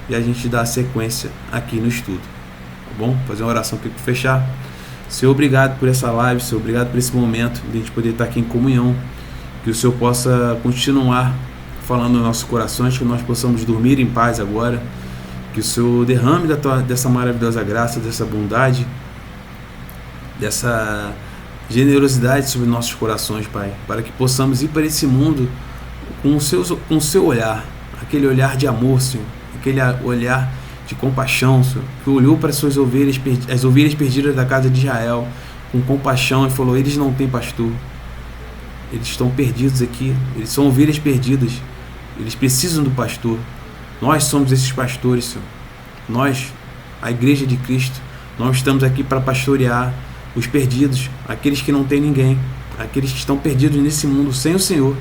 e a gente dá sequência aqui no estudo, tá bom? Fazer uma oração aqui para fechar. Senhor, obrigado por essa live, Senhor, obrigado por esse momento de a gente poder estar aqui em comunhão, que o Senhor possa continuar falando nos nossos corações, que nós possamos dormir em paz agora, que o Senhor derrame dessa maravilhosa graça, dessa bondade, dessa generosidade sobre nossos corações, Pai, para que possamos ir para esse mundo com o seu olhar, aquele olhar de amor, Senhor, aquele olhar de compaixão, Senhor, que olhou para as ovelhas perdidas da casa de Israel com compaixão e falou: eles não têm pastor, eles estão perdidos aqui, eles são ovelhas perdidas, eles precisam do pastor. Nós somos esses pastores, Senhor. Nós, a Igreja de Cristo, nós estamos aqui para pastorear os perdidos, aqueles que não têm ninguém, aqueles que estão perdidos nesse mundo sem o Senhor.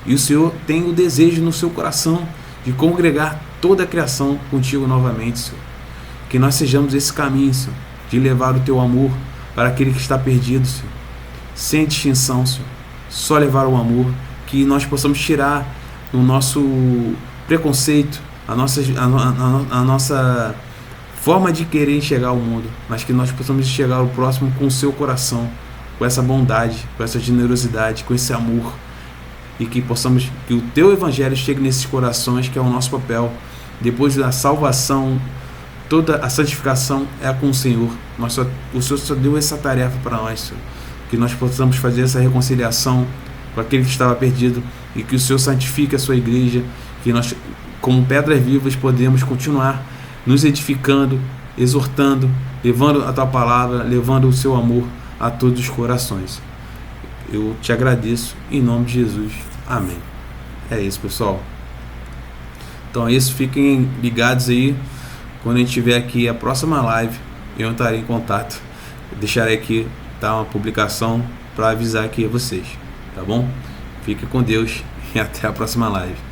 E o Senhor tem o desejo no seu coração de congregar toda a criação contigo novamente, Senhor. Que nós sejamos esse caminho, Senhor, de levar o teu amor para aquele que está perdido, Senhor, sem distinção, Senhor. Só levar o amor, que nós possamos tirar o nosso preconceito, a nossa forma de querer enxergar o mundo, mas que nós possamos enxergar o próximo com o seu coração, com essa bondade, com essa generosidade, com esse amor, e que o teu evangelho chegue nesses corações, que é o nosso papel. Depois da salvação, toda a santificação é com o Senhor. O Senhor só deu essa tarefa para nós, Senhor. Que nós possamos fazer essa reconciliação com aquele que estava perdido, e que o Senhor santifique a sua igreja, que nós, como pedras vivas, podemos continuar nos edificando, exortando, levando a tua palavra, levando o seu amor a todos os corações. Eu te agradeço em nome de Jesus. Amém. É isso, pessoal. Então é isso. Fiquem ligados aí. Quando a gente tiver aqui a próxima live, eu entrarei em contato. Eu deixarei aqui uma publicação para avisar aqui a vocês. Tá bom? Fique com Deus e até a próxima live.